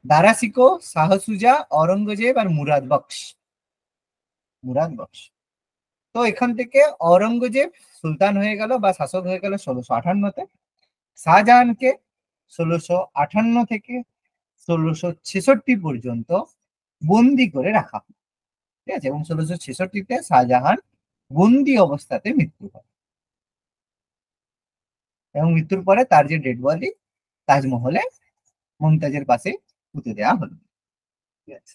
দারা শিকো, শাহ সুজা, অরঙ্গজেব আর মুরাদ বক্স। তো এখান থেকে অরঙ্গজেব সুলতান হয়ে গেল বা শাসক হয়ে গেল 1658-তে। শাহজাহানকে 1658 থেকে 1666 পর্যন্ত বন্দি করে রাখা হয়, ঠিক আছে। এবং 1666-তে শাহজাহান বন্দি অবস্থাতে মৃত্যু হয় এবং মৃত্যুর পরে তার যে ডেড বডি তাজমহলে মুমতাজের পাশে পুঁতে দেওয়া হলো, ঠিক আছে।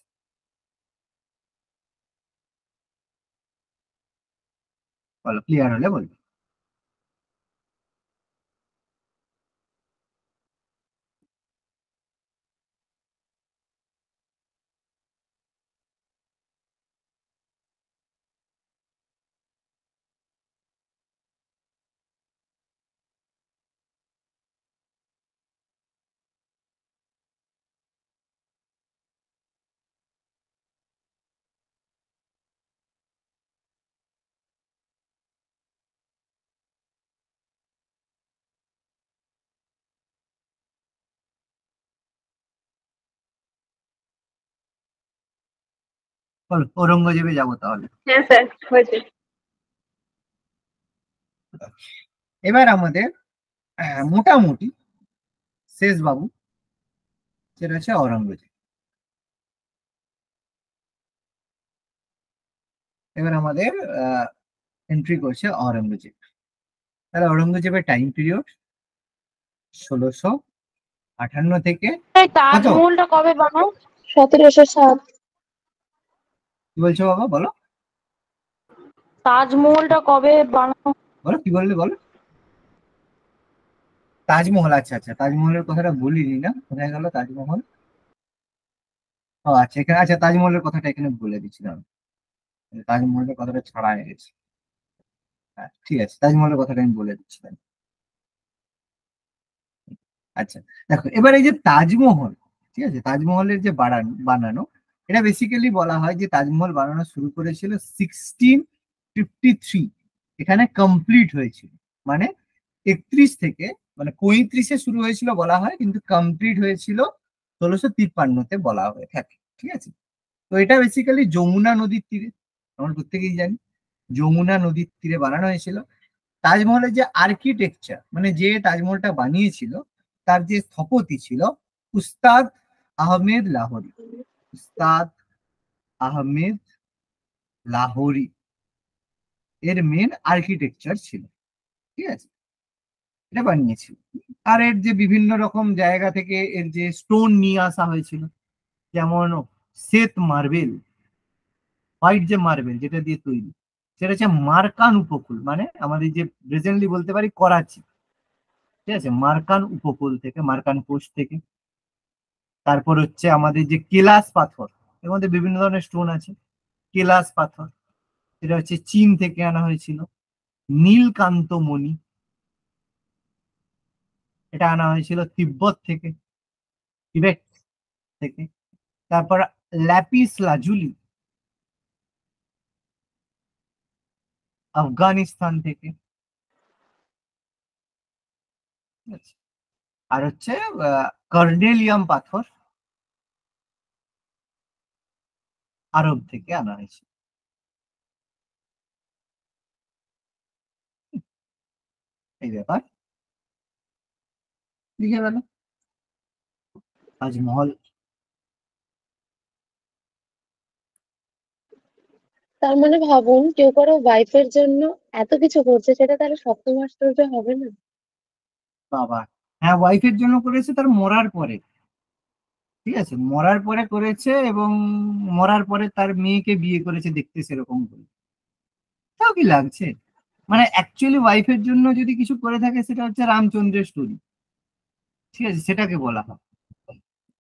বলো, ক্লিয়ার হলে বলবো। বলো, ঔরঙ্গজেবে যাবো তাহলে। হ্যাঁ স্যার হয়েছে। এবার আমাদের মোটামুটি শেষ বাবু, সেটা হচ্ছে অরঙ্গজেব। এবার আমাদের এন্ট্রি করছে অরঙ্গজেব। তাহলে অরঙ্গজেবের টাইম পিরিয়ড 1658 থেকে তাজমহলটা কবে বানাও? 1707। কি বলছো বাবা? বলো তাজমহলটা কবে বানানো? বলো কি বললে, বলো। তাজমহল, আচ্ছা আচ্ছা, তাজমহলের কথাটা বলিনি না, কোথায় গেল তাজমহল? ও আচ্ছা, এখানে আচ্ছা, তাজমহলের কথাটা এখানে বলে দিচ্ছিলাম, তাজমহলের কথাটা ছাড়া হয়ে গেছে। হ্যাঁ ঠিক আছে, তাজমহলের কথাটা আমি বলে দিচ্ছিলাম। আচ্ছা দেখো, এবার এই যে তাজমহল, ঠিক আছে, তাজমহলের যে বানানো, এটা বেসিক্যালি বলা হয় যে তাজমহল বানানো শুরু করেছিল 1653, এখানে কমপ্লিট হয়েছিল, মানে 31 থেকে, মানে 35-এ শুরু হয়েছিল বলা হয়, কিন্তু কমপ্লিট হয়েছিল 1653-তে বলা হয়ে থাকে, ঠিক আছে। তো এটা বেসিক্যালি যমুনা নদীর তীরে, আমরা প্রত্যেকেই জানি যমুনা নদীর তীরে বানানো হয়েছিল। তাজমহলের যে আর্কিটেকচার, মানে যে তাজমহলটা বানিয়েছিল তার যে স্থপতি ছিল উস্তাদ আহমেদ লাহোরি। উস্তাদ আহমেদ লাহোরি এর মেন আর্কিটেকচার ছিল, ঠিক আছে, এটা বানিয়েছিল। আর এর যে বিভিন্ন রকম জায়গা থেকে এর যে স্টোন নিয়ে আসা হয়েছিল, যেমন শ্বেত মার্বেল, হোয়াইট যে মার্বেল যেটা দিয়ে তৈরি, সেটা হচ্ছে মার্কান উপকূল, মানে আমাদের যে প্রেজেন্টলি বলতে পারি করাচি, ঠিক আছে, মার্কান উপকূল থেকে, মার্কান কোস্ট থেকে। তারপর হচ্ছে আমাদের যে কেলাস পাথর, এর মধ্যে বিভিন্ন ধরনের স্টোন আছে। কেলাস পাথর, এটা হচ্ছে চীন থেকে আনা হয়েছিল। নীলকান্ত মণি, এটা আনা হয়েছিল তিব্বত থেকে, টিবেট থেকে। তারপর ল্যাপিস লাজুলি, আফগানিস্তান থেকে। ঠিক আছে, আর হচ্ছে কর্নেলিয়াম পাথর আরব থেকে আনা হয়েছে। এই ব্যাপার লিখে গেল তাজমহল। তার মানে ভাবুন, কেউ কারো ওয়াইফের জন্য এত কিছু করছে, সেটা তাহলে সপ্তম আশ্চর্য হবে না? বাবা, হ্যাঁ, ওয়াইফের জন্য করেছে তার মরার পরে, ঠিক আছে, মরার পরে করেছে, এবং মরার পরে তার মেয়েকে বিয়ে করেছে দেখতে সেরকম করে। তাও কি লাগছে, মানে অ্যাকচুয়ালি ওয়াইফের জন্য যদি কিছু করে থাকে সেটা হচ্ছে রামচন্দ্রের স্টোরি, ঠিক আছে, সেটাকে বলা হয়।